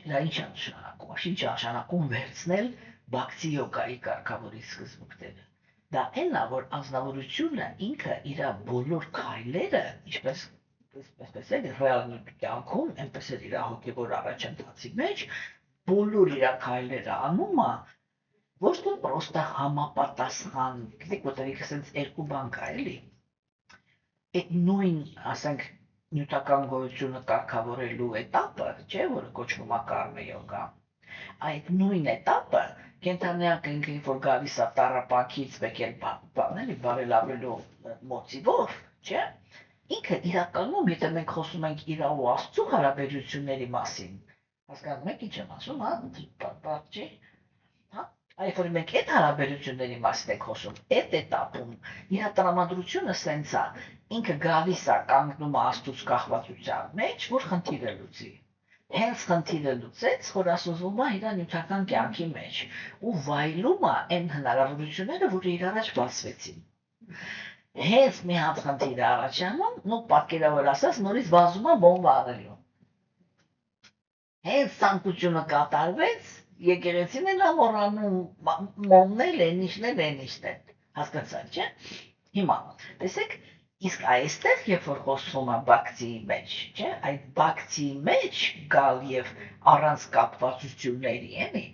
Դա ինչ է նշանակում, ինչ է նշանակում վերցնել բաքսի յոգայի կարգավորիչ սկզբունքները։ Դա այն է, որ անձնավորությունը ինքը իր բոլոր քայլերը, ինչպես էլ ռեալ կյանքում, այնպես էլ իր հոգևոր առաջընթացի մեջ, բոլոր իր քայլերը անում է, ոչ թե պրոստը համապատասխան, գիտեք, որտեղ ինքը ասենց երկու բան կա, էլի։ Այդ նույն, ասենք, նյութական գոյությունը կարգավորելու էտապը, չէ, որը կոչվում է կարմե յոգա, այդ նույն էտապը կենդանիակը ինքը որ գալիս է տառապանքից եկել բաների բարելավելու մոտիվով, չէ՞, ինքը իրականում, եթե մենք խոսում ենք իր ու Աստծո հարաբերությունների մասին, հասկանում եք ինչ եմ ասում, հա, պատճի, հա, Այ որ մենք այդ հարաբերությունների մասին ենք խոսում, այդ этаպում իր տրամադրությունը սենց է, ինքը գալիս է կանգնում աստուց կախվածության մեջ, որ խնդիրը լուծի։ Հենց խնդիրը լուծեց, որ ասոզվում է իր նյութական կյանքի մեջ ու վայելում է այն հնարավորությունները, որ իր առաջ բացվեցին։ Հենց մի հատ խնդիր առաջանում, պատկերավոր ասած, նորից վազում է բոմբա առելու։ Հենց ցանկությունը կատարվեց, եկեղեցին էլ ամորանում, մոմնել, էնիշնել, հասկացա՞ք, չէ՞։ Հիմա, տեսեք, իսկ այստեղ, երբ որ խոսվում է բակցիի մեջ, չէ՞, այդ բակցիի մեջ գալ եւ առանց կապվածությունների, էլի,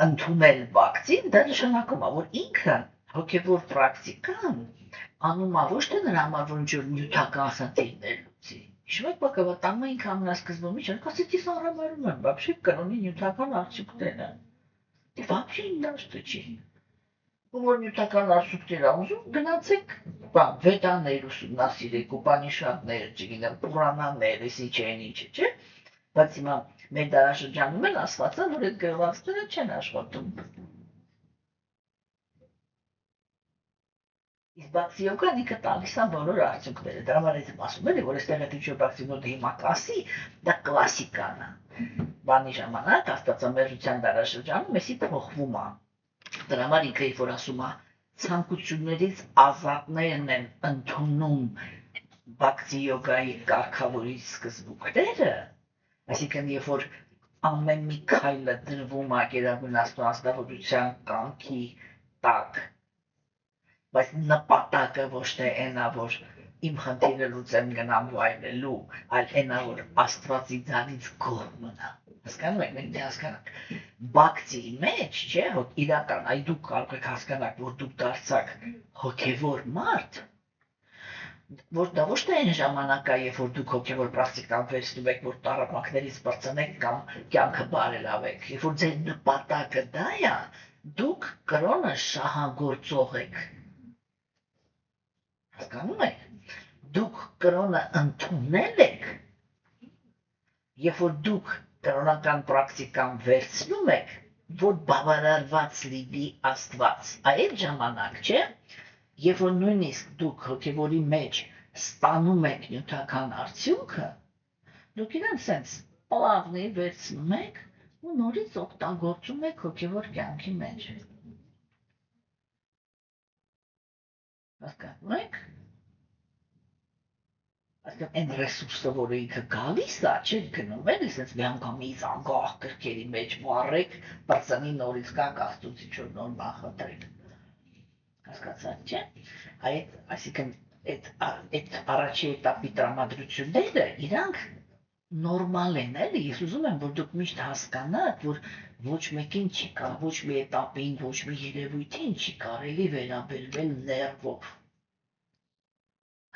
ընդունել բակցին, դա նշանակում է, որ ինքը հոգևոր պրակտիկան անում է ոչ թե նրա համար, որ ինչ-որ նյութական խնդիրներ լուծի։ Հիշում եք, բակավատանում է ինքը ամենասկզբում ինչ ասեցի սարամարում եմ, вообще կրոնի նյութական արդյունքները։ Դե вообще ինքնաշտը չի։ Ու որ նյութական արդյունքներ ուզում, գնացեք, վեդաներ ուսումնասիրեք, ուպանիշադներ, չգիտեմ, պուրանաներ, ինչ, չէ՞։ Բայց հիմա մեր դարաշրջանում էլ ասված է, որ այդ գրվածքները չեն աշխատում։ Իսկ բակսի յոգան ինքը տալիս է բոլոր արդյունքները։ Դրա համար եմ ասում էլի, որ այստեղ այդ ինչ-որ բակսի նոթը հիմա կասի, դա կլասիկան է։ Բանի ժամանակ աստվածամերժության դարաշրջանում էսի փոխվում է։ Դրա համար ինքը որ ասում է, ցանկություններից ազատներն են ընդունում բակսի յոգայի կարգավորի սկզբունքները, այսինքն երբ որ ամեն մի քայլը դրվում է գերագույն աստվածավորության կամքի տակ, բայց նպատակը ոչ թե այնա, որ իմ խնդիրը լուծեմ գնամ վայելելու, այլ այնա, որ Աստվածի ձանից գոհ մնա։ Հասկանում եք, մենք հասկանանք։ Բակցի մեջ, չէ, իրական, այ դուք կարող եք հասկանալ, որ դուք դարձաք հոգևոր մարդ, որ դա ոչ թե այն ժամանակ է, երբ որ դուք հոգևոր պրակտիկան վերցնում եք, որ տառապանքներից բրծնեք կամ կյանքը բարելավեք, երբ որ ձեր նպատակը դա է, դուք կրոնը շահագործող եք։ Հասկանում եք, դուք կրոնը ընդունել եք, երբ որ դուք կրոնական պրակտիկան վերցնում եք, որ բավարարված լինի Աստված, այդ ժամանակ, չէ, երբ որ նույնիսկ դուք հոգևորի մեջ ստանում եք նյութական արդյունքը, դուք իրան սենց պլավնի վերցնում եք ու նորից օգտագործում եք հոգևոր կյանքի մեջ։ Հասկանում եք, այն ռեսուրսը, որը ինքը գալիս է, չէ, գնում են, այսպես մի անգամից անգահ կրքերի մեջ վառեք, բրծնի նորից գաք Աստծուց ինչ-որ նոր նախընտրեք։ Հասկացաք, չէ։ Այսինքն այդ առաջի էտապի տրամադրությունները իրանք նորմալ են, էլի, ես ուզում եմ, որ դուք միշտ հասկանաք, որ ոչ մեկին չի կար, ոչ մի էտապին, ոչ մի երևույթին չի կարելի վերաբերվել ներվով։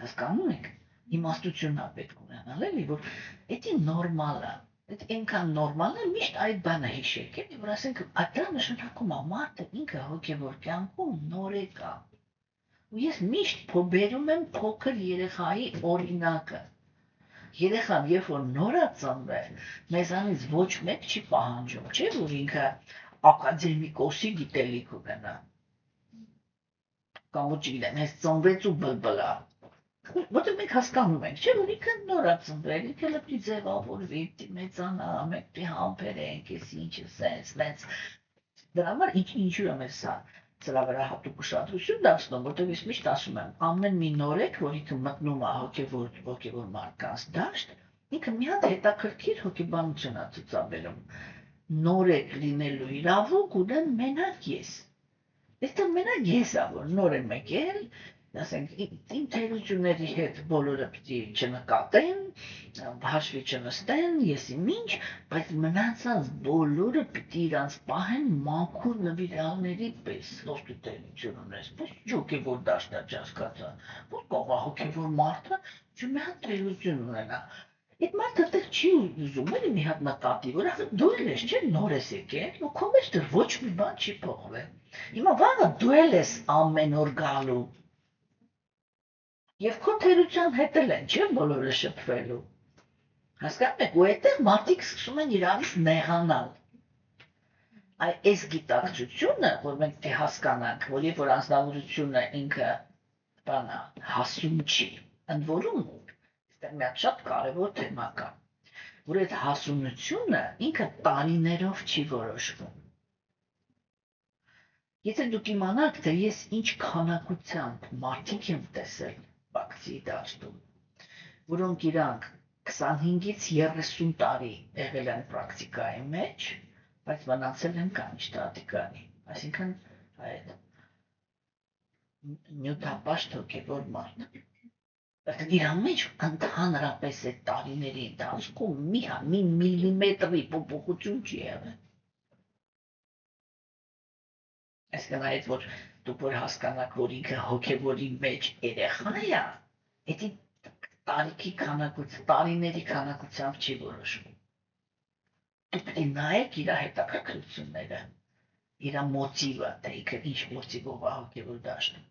Հասկանում եք, իմաստությունն է պետք ունենալ, էլի, որ դա նորմալ է, դա այնքան նորմալ է, միշտ այդ բանը հիշեք, էլի, որ ասենք, դա նշանակում է մարդը ինքը հոգևոր կյանքում նորեկ է։ Ու ես միշտ բերում եմ փոքր երեխայի օրինակը։ Երեխան, երբ որ նոր է ծնվել, մեզանից ոչ մեկ չի պահանջում, չէ, որ ինքը ակադեմիկոսի գիտելիք ունենա։ Կամ չգիտեմ, հենց ծնվեց ու բլբլա։ Որտեղ մենք հասկանում ենք, չէ, որ ինքը նոր է ծնվել, ինքը լպի ձևավորվի, մեծանա, մենք պիտի համբերենք, ես ինչը սենց։ Դրա համար ինչու եմ սա սրա վրա հատուկ ուշադրություն դարձնում, որտեղ ես միշտ ասում եմ, ամեն մի նորեկ, որ ինքը մտնում է հոգևոր մարդկանց դաշտ, ինքը մի հատ հետաքրքիր հոգեբանություն է ցուցաբերում։ Նորեկ լինելու իրավունք ունեմ մենակ ես։ Այստեղ մենակ ես ա, որ նոր եմ եկել, ասենք, իմ թերությունների հետ բոլորը պիտի չնկատեն, հաշվի չնստեն, ես իմ ինչ, բայց մնացած բոլորը պիտի իրանց պահեն մաքուր նվիրալների պես, ոսկե թերություն ունես, բայց հոգևոր դաշտա չհասկացա, որ կողա հոգևոր մարդը մի հատ թերություն ունենա։ Այդ մարդը այդտեղ չի ուզում, էլի մի հատ նկատի, որ ասա դու էլ ես, չէ, նոր ես եկել, ու քո մեջ դեռ ոչ մի բան չի փոխվել։ Հիմա վաղը դու էլ ես ամեն օր գալու։ Եվ քո թերության հետ էլ են, չէ, բոլորը շփվելու։ Հասկանում եք, ու այդտեղ մարդիկ սկսում են իրարից նեղանալ։ Այս գիտակցությունը, որ մենք դե հասկանանք, որ երբ որ անձնավորությունը ինքը բանա հասուն չի, ընդ որում այստեղ մի հատ շատ կարևոր թեմա կա, որ այդ հասունությունը ինքը տարիներով չի որոշվում։ Եթե դուք իմանաք, թե ես ինչ քանակությամբ մարդիկ եմ տեսել բակցի դաշտում, որոնք իրանք 25-ից 30 տարի եղել են պրակտիկայի մեջ, բայց մնացել են կանիշտատիկանի, այսինքն այդ նյութապաշտ հոգևոր մարդ։ Իր մեջ ընդհանրապես այդ տարիների ընթացքում մի միլիմետրի փոփոխություն չի եղել։ Այսինքն այդ որ դուք որ հասկանաք, որ ինքը հոգևորի մեջ երեխա է, դա տարիքի քանակությամբ, տարիների քանակությամբ չի որոշվում։ Դուք պետք է նայեք իր հետաքրքրությունները, իր մոտիվը, թե ինքը ինչ մոտիվով է հոգևոր դաշտում։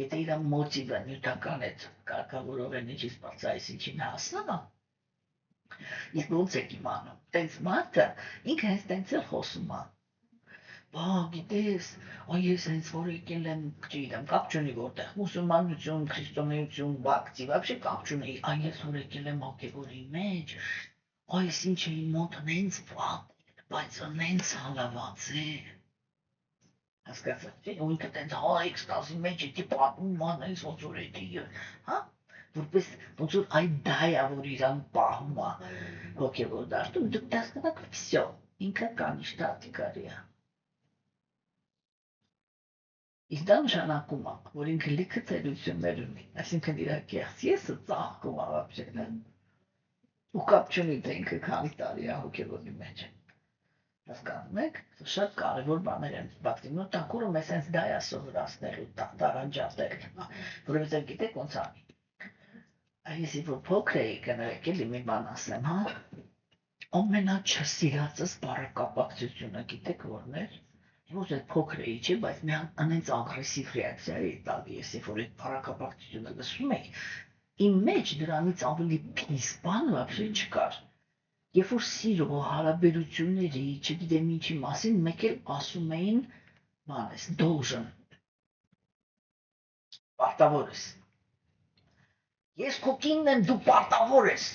Եթե իր մոտիվը նյութական է, կարգավորող է ինչից բացայից ինչին հասնա, իսկ ոնց եք իմանում, տենց մարդը ինքը հենց տենց էլ խոսում է։ Բա գիտես, ես հենց որ եկել եմ, չգիտեմ, կապ չունի որտեղ, մուսուլմանություն, քրիստոնեություն, բակցի, вообще կապ չունի, ես որ եկել եմ հոգևորի մեջ, այս ինչ է իմ մոտ նենց վատ, բայց նենց հալված է։ Հասկացա՞ք, ու ինքը տենց էքստազի մեջ է, պատմում անես ոնց որ էդի, հա, որպես ոնց որ այդ դա է, որ իրան պահում է հոգևոր դաշտում, դուք հասկանաք, վсё, ինքը կանիշտատիկարի է։ Իսկ դա նշանակում է, որ ինքը լիքը թերություններ ունի, այսինքն իր կեղծ եսը ծաղկում է вообще-ն։ Ու կապ չունի, թե ինքը քանի տարի է հոգևորի մեջ։ Հասկանում եք, շատ կարևոր բաներ են բացի, նո տակուրը մեզ հենց դա է սովորացնելու, տարանջատել, որովհետև գիտեք ոնց է։ Ես որ փոքր էի կներեք էլի մի բան ասեմ, հա։ Ամենաչսիրածս բառակապակցությունը գիտեք որն էր։ Ոչ այդ փոքր էի, չէ, բայց մի անենց ագրեսիվ ռեակցիա էի տալի, ես երբ որ այդ բառակապակցությունը լսում էի, իմ մեջ դրանից ավելի փիս բան вообще չկար։ Երբ որ սիրո հարաբերությունների, չգիտեմ ինչի մասին, մեկ էլ ասում էին, բան ես, должен, պարտավոր ես։ Ես քո կինն եմ, դու պարտավոր ես։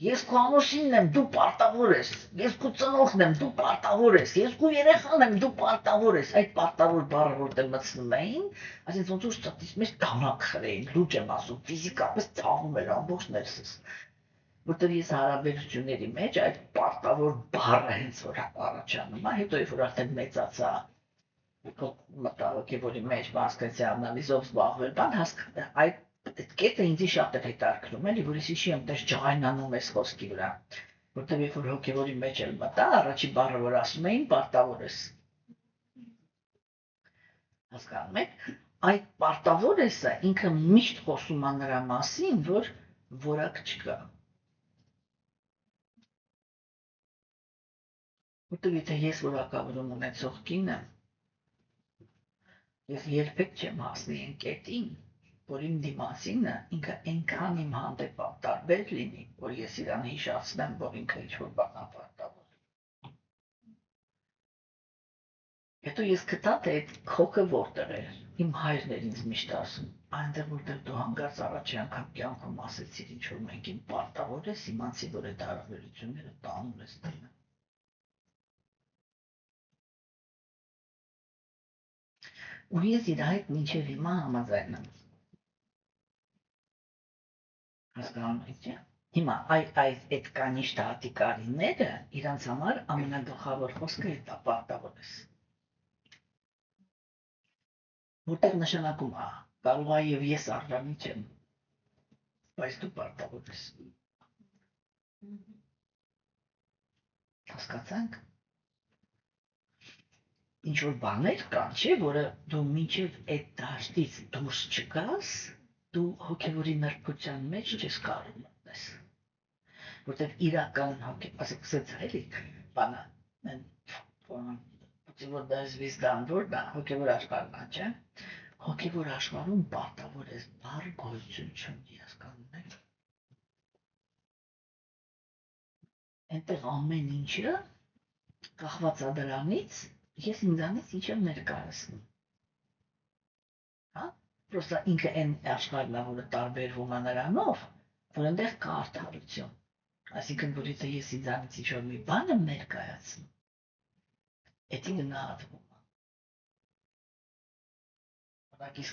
Ես քո ամուսինն եմ, դու պարտավոր ես, ես քո ծնողն եմ, դու պարտավոր ես, ես քո երեխան եմ, դու պարտավոր ես, այդ պարտավոր բառը որտեղ մտցնում էին, այսինքն ոնց որ ստատիս մեջ դանակ խրեին, լուրջ եմ ասում, ֆիզիկապես ցավում էր ամբողջ ներսս, որտեղ ես հարաբերությունների մեջ այդ պարտավոր բառը հենց որ առաջանում է, հետո երբ որ արդեն մեծացա, մտա հոգևորի մեջ, հասկացա անալիզով զբաղվել, բան հասկացա, այդ կետը ինձ շատ էր հետաքրքրում, էլի, որ ես հիշի եմ տես ջղայնանում ես խոսքի վրա, որտեղ երբ որ հոգևորի մեջ էլ մտա, առաջի բառը որ ասում էին, պարտավոր ես։ Հասկանում եք, այդ պարտավոր եսը ինքը միշտ խոսում է նրա մասին, որ որակ չկա։ Որտեղ եթե ես որակավորում ունեցող կին եմ, ես երբեք չեմ հասնի այն կետին, որ իմ դիմասինը ինքը այնքան իմ հանդեպ տարբեր լինի, որ ես իրան հիշացնեմ, որ ինքը ինչ-որ բան ապարտավոր։ Հետո ես գտա, թե այդ քոքը որտեղ է, իմ հայրն էր ինձ միշտ ասում, այնտեղ որտեղ դու հանգարց առաջի անգամ կյանքում ասեցիր ինչ-որ մենք իմ պարտավոր ես, իմացի, որ այդ հարաբերությունները տանում ես դրը։ Ու ես իր այդ մինչև հիմա համաձայն եմ։ Հասկանում եք, չէ՞։ Հիմա այդ կանիշտատիկարիները իրանց համար ամենագլխավոր խոսքը է դա պարտավոր ես։ Որտեղ նշանակում է, կարող է եւ ես արժանի չեմ, բայց դու պարտավոր ես։ Հասկացանք։ Ինչ որ բաներ կան, չէ, որը դու մինչև այդ դաշտից դուրս չգաս, դու հոգևորի նրբության մեջ չես կարող մտնես, որտեղ իրական ասեք էլի բանը, որ դա զվիզդան որն է, հոգևոր աշխարհն է, չէ, հոգևոր աշխարհում պարտավոր ես բառ գոյություն չունի, հասկանում եք, այնտեղ ամեն ինչը կախված է դրանից, ես ինձանից ինչ եմ ներկայացնում։ Հա? Պրոստը ինքը այն աշխարհն է, որը տարբերվում է նրանով, որ այնտեղ կա արդարություն։ Այսինքն, որ եթե ես ինձանից ինչ-որ մի բան եմ ներկայացնում, դա գնահատվում է։ Ուղղակի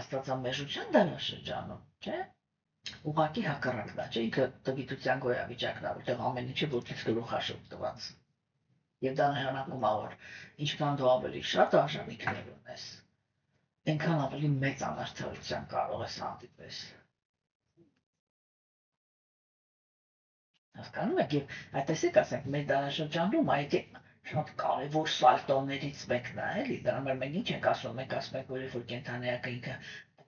աստվածամեժության դարաշրջանում, չէ՞։ Ուղղակի հակառակն է, չէ՞, ինքը տգիտության գոյավիճակն է, որտեղ ամեն ինչը ոտքից գլուխ է շփտված։ Եվ դա նշանակում է, որ ինչքան դու ավելի շատ արժանինքներ ունես, այնքան ավելի մեծ անարդարության կարող ես հանդիպես։ Հասկանում եք, եւ այդտեսեք ասենք, մեր դարաշրջանում այդ շատ կարևոր սալտոններից մեկն է, էլի, դրա համար մենք ինչ ենք ասում, մենք ասում ենք, որ երբ որ կենթանիակը ինքը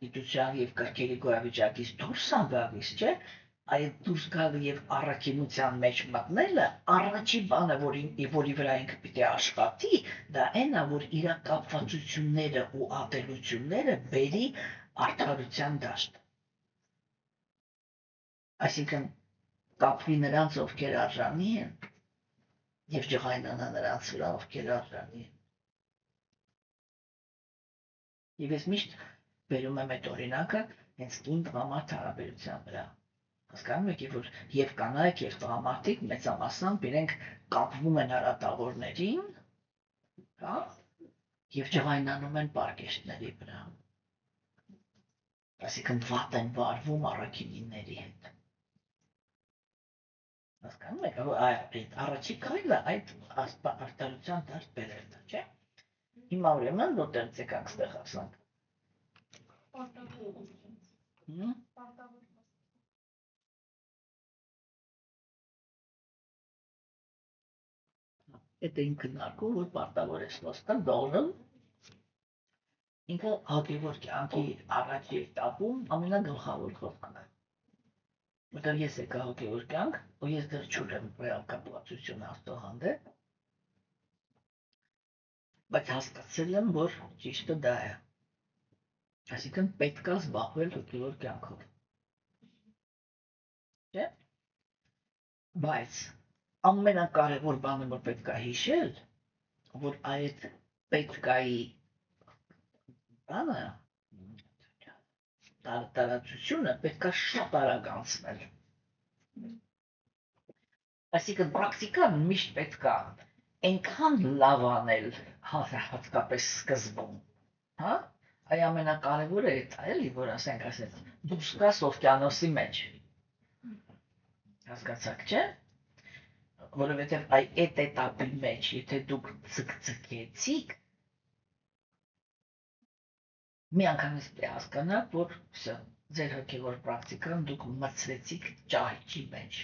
գիտության եւ կրքերի գոյավիճակից դուրս է գալիս, չէ՞, այդ դուրս գալը եւ առաքինության մեջ մտնելը առաջի բանը, որի վրա ինքը պիտի աշխատի, դա այն է, որ իր կապվածությունները ու ատելությունները բերի արդարության դաշտ։ Այսինքն կապվի նրանց, ովքեր արժանի են, եւ ջղայնանա նրանց վրա, ովքեր արժանի են։ Եվ ես միշտ բերում եմ այդ օրինակը հենց կին-տղամարդ հարաբերության վրա։ Հասկանում եք, որ եւ կանայք եւ տղամարդիկ մեծամասամբ իրենք կապվում են արատավորներին, հա, եւ ջղայնանում են պարկեշտների վրա։ Այսինքն վատ են վարվում առաքինիների հետ։ Հասկանում եք, այդ առաջի քայլը այդ արտարության դաշտ բերելն է, չէ՞։ Հիմա ուրեմն որտեղից եկանք ստեղ ասանք։ Это им քննարկում, որ պարտավոր է ստացնել должен ինքը հոգևոր կյանքի առաջի этаպում ամենագլխավոր խոսքն է։ Որտեղ ես եկա հոգևոր կյանք, ու ես դեռ չունեմ ռեալ կապվածություն Աստծո հանդեպ, բայց հասկացել եմ, որ ճիշտը դա է։ Այսինքն պետք է զբաղվել հոգևոր կյանքով։ Չէ՞։ Բայց ամենակարևոր բանը, որ պետք է հիշել, որ այդ պետքայի բանը տարածությունը պետք է շատ արագ անցնել։ Այսինքն պրակտիկան միշտ պետք է այնքան լավ անել, հատկապես սկզբում, հա? Այ ամենակարևորը է, էլի, որ ասենք, դուրս գաս օվկիանոսի մեջ։ Հասկացաք, չէ՞։ Որովհետև այդ этаպի մեջ, եթե դուք ցկցկեցիք, մի անգամից պետք է հասկանաք, որ ձեր հոգևոր պրակտիկան դուք մտցրեցիք ճահիճի մեջ։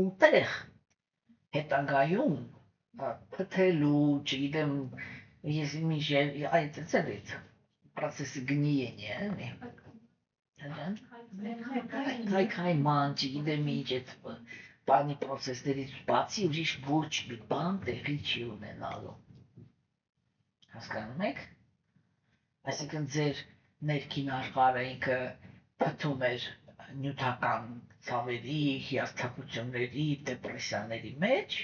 Ունտեղ հետագայում փթելու, չգիտեմ, ես միշտ այդ պրոցեսի գնիենի, Քայքայման, չգիտեմ ինչ, այդ բանի պրոցեսներից բացի ուրիշ ոչ մի բան տեղի չի ունենալու։ Հասկանում եք։ Այսինքն ձեր ներքին աշխարհը ինքը փթում էր նյութական ցավերի, հիասթափությունների, դեպրեսիաների մեջ,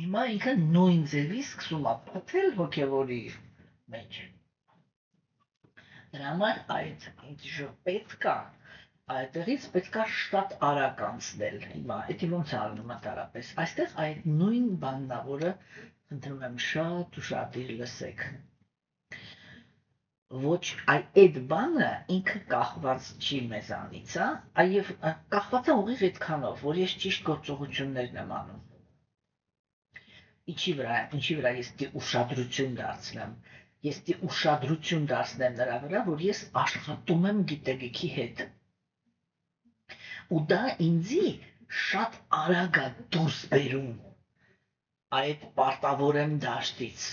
հիմա ինքը նույն ձևի սկսում է փթել հոգևորի մեջ։ Դրա համար այդ ինչ պետք է, այդտեղից պետք է շատ արագ անցնել հիմա, դա ոնց է անում ընդհանրապես։ Այստեղ այդ նույն բանն է, որը խնդրում եմ շատ ու շատ լսեք։ Ոչ այդ բանը ինքը կախված չի մեզանից, այլ կախված է ուղիղ այդքանով, որ ես ճիշտ գործողություններն եմ անում։ Ինչի վրա ես դի ուշադրություն դարձնեմ։ Ես դի ուշադրություն դարձնեմ նրա վրա, որ ես աշխատում եմ գիտելիքի հետ։ Ու դա ինձի շատ արագ է դուրս բերում այդ պարտավոր եմ դաշտից։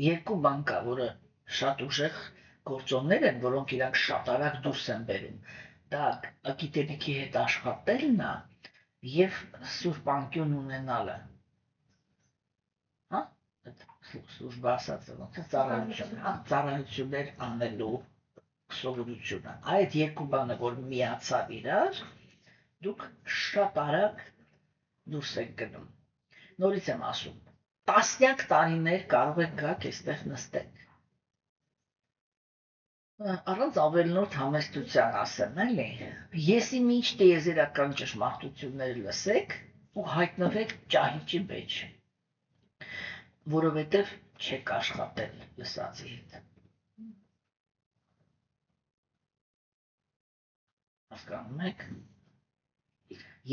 Երկու բան կա, որը շատ ուժեղ գործոններ են, որոնք իրանք շատ արագ դուրս են բերում։ Դա գիտելիքի հետ աշխատելն է եւ սուրբ անկյուն ունենալը։ Հա? Սուրբ ասածը ծառայություններ անելու սովորությունը։ Այդ երկու բանը, որ միացավ իրար, դուք շատ արագ դուրս եք գնում։ Նորից եմ ասում, տասնյակ տարիներ կարող եք գաք այստեղ նստեք։ Առանց ավելնորդ համեստության ասեմ, էլի, եսի մինչ տիեզերական ճշմարտությունները լսեք ու հայտնվեք ճահիճի մեջ, որովհետև չեք աշխատել լսածի հետ։ Հասկանում եք։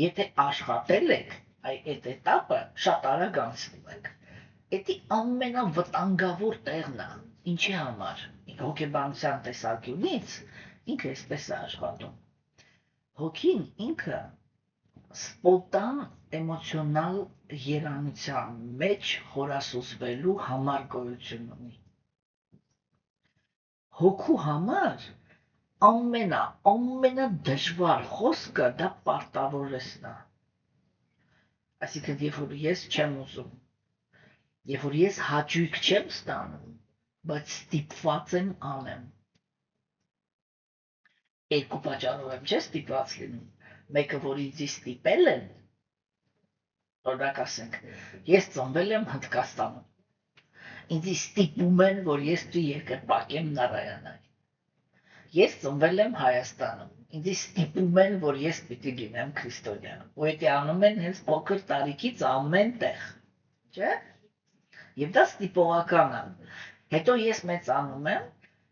Եթե աշխատել եք, այդ էտապը շատ արագ անցնում եք։ Էդի ամենավտանգավոր տեղն է, ինչի համար, հոգեբանության տեսանկյունից, ինքը այսպես է աշխատում։ Հոգին ինքը սպոնտան էմոցիոնալ երանության մեջ խորասուզվելու համար գոյություն ունի։ Հոգու համար ամենադժվար խոսքը դա պարտավորեսն է։ Այսինքն, երբ որ ես չեմ ուզում, երբ որ ես հաճույք չեմ ստանում, բայց ստիպված եմ անեմ։ Երկու պատճառով եմ չէ ստիպված լինում։ Մեկը, որ ինձ ստիպել են, օրինակ ասենք, ես ծնվել եմ Հնդկաստանում։ Ինձ ստիպում են, որ ես դու երկրպագեմ Նարայանայի։ Ես ծնվել եմ Հայաստանում։ Ինձ ստիպում են, որ ես պիտի լինեմ քրիստոնյա։ Ու դա անում են հենց փոքր տարիքից ամեն տեղ։ Չէ՞։ Եվ դա ստիպողական է։ Հետո ես մեծանում եմ,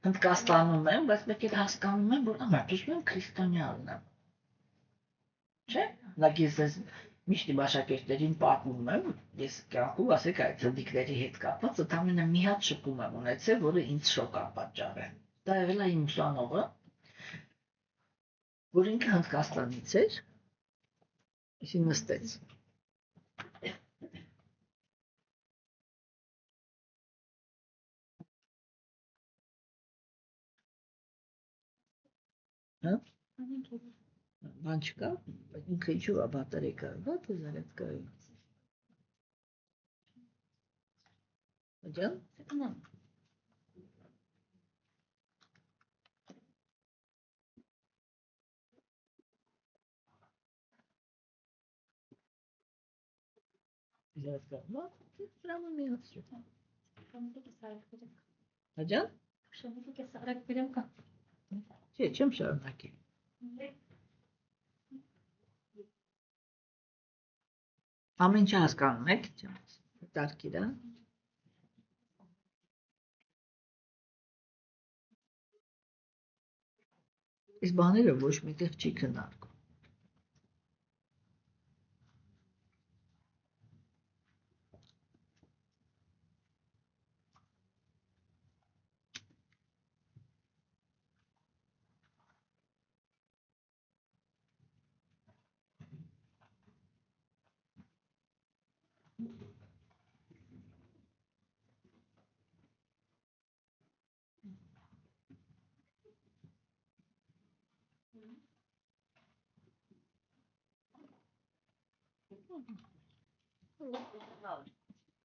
Հնդկաստանում եմ, բայց մեկ էլ հասկանում եմ, որ ուզում եմ քրիստոնյա լինեմ։ Չէ՞։ Նայեք ես միշտ իմ աշակերտներին պատմում եմ, ես կյանքում ասեք այդ ծնիկների հետ կապված ընդամենը մի հատ շփում եմ ունեցել, որը ինձ շոկ է պատճառել։ Դա եղել է իմ ուսանողը, որ ինքը Հնդկաստանից էր, իսկ նստեց։ Հա? Բան չկա, ինքը ինչու է բատարեյկա, ո՞տ է զարեթկայի։ Ջան? Զարեթկա, прямо միացրու։ Ջան? Չէ, չեմ շարունակել։ Ամեն ինչ հասկանում եք, տարկիր է։ Այս բաները ոչ միտեղ չի քննարկում։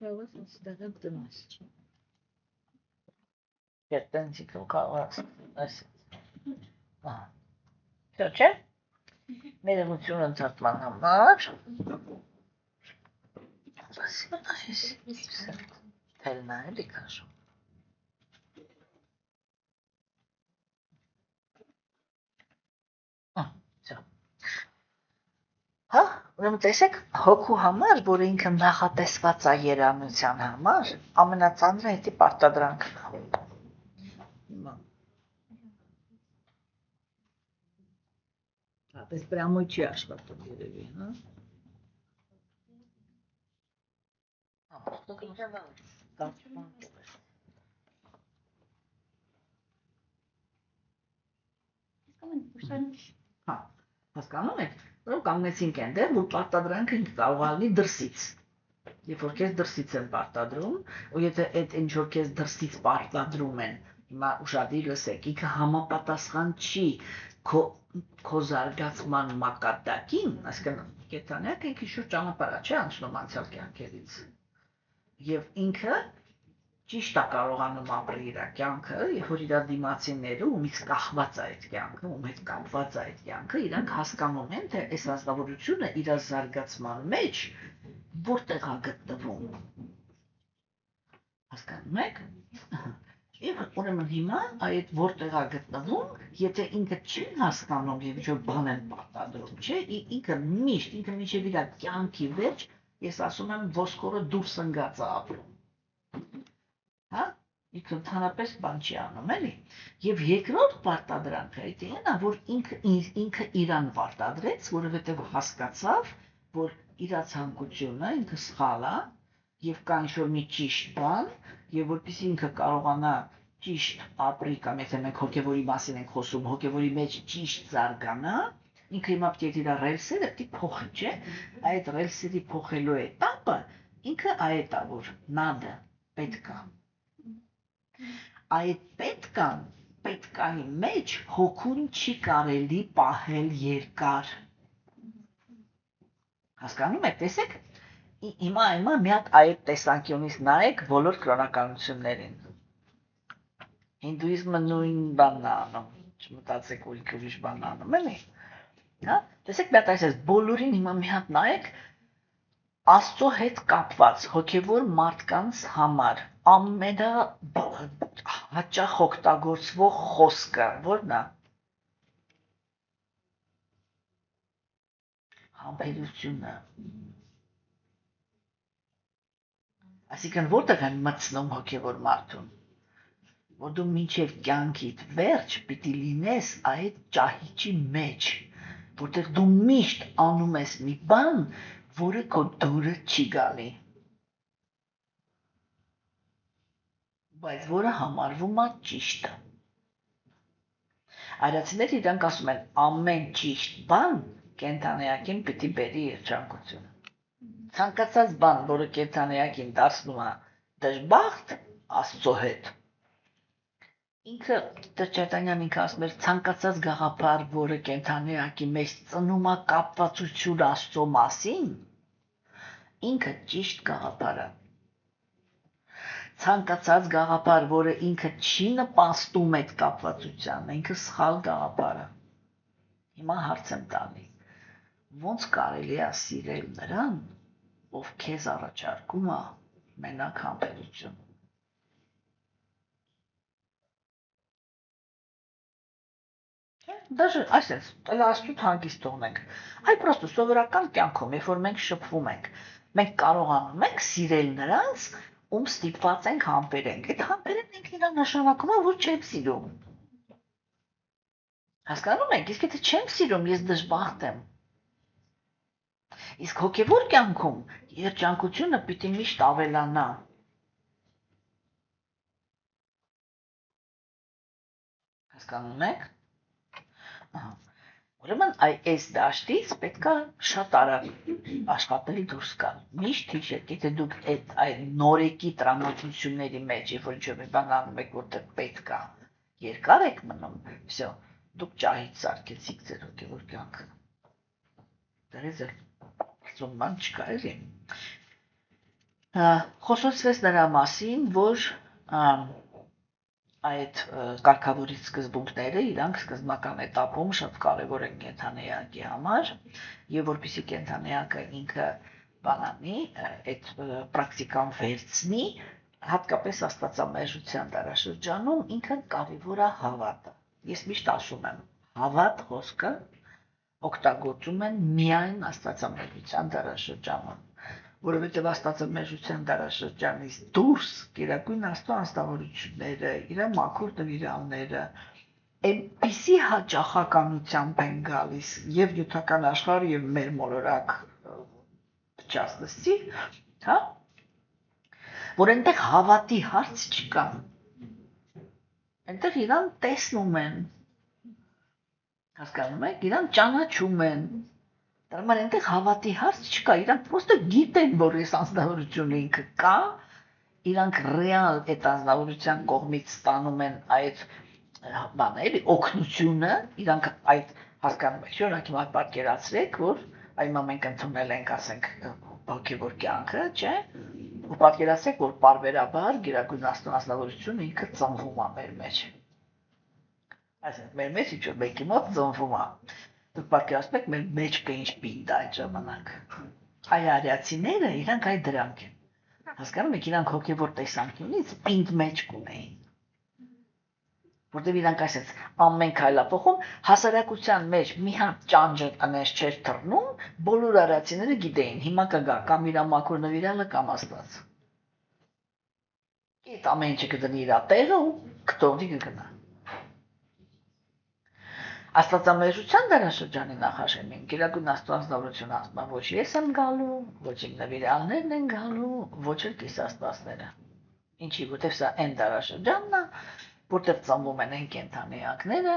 Կարող ես ստեղել տնես։ Երտենցիկով կարող ես Չէ, չէ։ Ներողություն ընդհատման համար։ Թելնա էլի քաշում։ Հա, ուրեմն տեսեք, հոգու համար, որը ինքը նախատեսված է երանության համար, ամենածանրը հետի պարտադրանքն է։ Պես պրամոյ չի աշխատում երևի, հա։ Հա, հասկանում եք, որ կանգնեցինք այնտեղ, որ պարտադրանքը կարող է լինի դրսից։ Երբ որ քեզ դրսից են պարտադրում, ու եթե այդ ինչ որ քեզ դրսից պարտադրում են, հիմա ուշադիր լսեք, ինքը համապատասխան չի քո զարգացման մակարդակին, այսինքն կենդանիակը ինքը շուտ ճանապարհ չէ անցնում անցյալ կյանքերից։ Եվ ինքը ճիշտ է կարողանում ապրել իր կյանքը, երբ որ իր դիմացիները ումից կախված է այդ կյանքը, ում հետ կապված է այդ կյանքը, իրանք հասկանում են, թե այս ազնվորությունը իր զարգացման մեջ որտեղ է գտնվում։ Հասկանում եք։ Եվ ուրեմն հիմա այդ որտեղ է գտնվում, եթե ինքը չի հասկանում եւ ինչ-որ բան են պատադրում, չէ, ինքը միշտ, ինքը միշտ իր կյանքի վերջ, ես ասում եմ, ոսկորը դուրս ընկած է ապրում։ Հա? Ինքը ընդհանրապես բան չի անում, էլի։ Եվ երկրորդ պարտադրանքը այդ այն է, որ ինքը իրան պարտադրեց, որովհետեւ հասկացավ, որ իր ցանկությունը ինքը սխալ է եւ կա ինչ-որ մի ճիշտ բան, եւ որպեսզի ինքը կարողանա ճիշտ ապրի կամ եթե մենք հոգեվորի մասին ենք խոսում, հոգեվորի մեջ ճիշտ զարգանա, ինքը հիմա պետք է իր ռելսերը պետք է փոխի, չէ՞։ Այդ ռելսերի փոխելու этаպը ինքը այդ է, որ նադը պետք է։ Այդ պետքանի մեջ հոգուն չի կարելի պահել երկար։ Հասկանում եք, տեսեք։ Հիմա մի հատ այդ տեսանկյունից նայեք բոլոր կրոնականություններին։ Հինդուիզմը նույն բանն է անում, չմտածեք որ ինքը ուրիշ բան անում, էլի։ Հա? Տեսեք մի հատ այսպես բոլորին հիմա մի հատ նայեք Աստծո հետ կապված հոգևոր մարդկանց համար ամենա հաճախ օգտագործվող խոսքը ո՞րն է։ Համբերությունը։ Այսինքն որտեղ են մտցնում հոգևոր մարդուն, որ դու մինչև կյանքիդ վերջ պիտի լինես այդ ճահիճի մեջ, որտեղ դու միշտ անում ես մի բան, որը քո դուրը չի գալի, բայց որը համարվում է ճիշտ։ Արիացիները իրանք ասում են ամեն ճիշտ բան կենդանեակին պիտի բերի երջանկություն։ Ցանկացած բան, որը կենդանեակին դարձնում է դժբախտ Աստծո հետ։ Ինքը Տրճարդանյանն ինքը ասում էր ցանկացած գաղափար, որը կենդանեակի մեջ ծնում է կապվածություն Աստծո մասին, ինքը ճիշտ գաղափար է։ Ցանկացած գաղափար, որը ինքը չի նպաստում այդ կապվածությանը, ինքը սխալ գաղափար է։ Հիմա հարց եմ տալի. ոնց կարելի է սիրել նրան, ով քեզ առաջարկում է մենակ համբերություն։ Դաժե այսպես, Աստծո հանգիստ թողնենք։ Այ պրոստը սովորական կյանքում, երբ որ մենք շփվում ենք, մենք կարողանում ենք սիրել նրանց, ում ստիպված ենք համբերենք։ Այդ համբերեն ինքնին նշանակում է, որ չեմ սիրում։ Հասկանում եք, իսկ եթե չեմ սիրում, ես դժբախտ եմ։ Իսկ հոգևոր կյանքում երջանկությունը պիտի միշտ ավելանա։ Հասկանում եք։ Ուրեմն այս դաշտից պետք է շատ արագ աշխատել դուրս գալ։ Միշտ հիշեք, եթե դուք այդ նորեկի տրամադրությունների մեջ, երբ որ ինչ-որ բան անում եք, որտեղ պետք է երկար եք մնում, всё, դուք ճահիճ սարքեցիք ձեր հոգևոր կյանքը։ Դրից էլ բան չկա էլի։ Խոսեցվեց նրա մասին, որ այդ կարգավորիչ սկզբունքները իրանք սկզբնական этаպում շատ կարևոր են կենդանեակի համար, եւ որպեսզի կենդանեակը ինքը բանանի, այդ պրակտիկան վերցնի, հատկապես աստվածամերժության դարաշրջանում ինքը կարևոր է հավատը։ Ես միշտ ասում եմ, հավատ խոսքը օգտագործում են միայն աստվածամերժության դարաշրջանում, որովհետև աստվածամերժության դարաշրջանից դուրս գերագույն Աստծո անձնավորությունները, իր մաքուր նվիրալները այնպիսի հաճախականությամբ են գալիս եւ նյութական աշխարհը եւ մեր մոլորակ չասնեցի, հա, որ այնտեղ հավատի հարց չկա։ Այնտեղ իրան տեսնում են, հասկանում եք, իրան ճանաչում են։ Դեռ այնտեղ հավատի հարց չկա, իրանք պրոստը գիտեն, որ այս անձնավորությունը ինքը կա, իրանք ռեալ այդ անձնավորության կողմից ստանում են այդ բանը, էլի օգնությունը, իրանք այդ հասկանում եք, օրինակ հիմա պատկերացրեք, որ հիմա մենք ընդունել ենք, ասենք, հոգևոր կյանքը, չէ՞, Ու պատկերացրեք, որ բարբերաբար գերագույն աստվածավորությունը ինքը ծնվում է մեր մեջ։ Այսինքն մեր մեջ ինչ-որ մեկի մոտ ծնվում է։ Դուք պատկերացնեք մեր մեջ կա ինչ պինդ այդ ժամանակ։ Այ արիացիները իրանք այդ դրանք են։ Հասկանում եք, իրանք հոգևոր տեսանկյունից պինդ մեջ կունեին։ Որտեղ իրանք այսպես ամեն քայլափոխում հասարակության մեջ մի հատ ճանճը անես չէր թռնում, բոլոր արիացիները գիտեին, հիմա կգա կամ իր մաքուր նվիրալը կամ Աստված։ Այդ ամեն ինչը կդնի իր տեղը ու կտողի կգնա։ Աստվածամեժության դարաշրջանի նախաշեմին գերագույն աստվածավորությունը ասում է ոչ ես եմ գալու, ոչ իմ նվիրալներն են գալու, ոչ էլ կիսաստվածները։ Ինչի, որտեղ սա այն դարաշրջանն է, որտեղ ծնվում են այն կենդանիակները,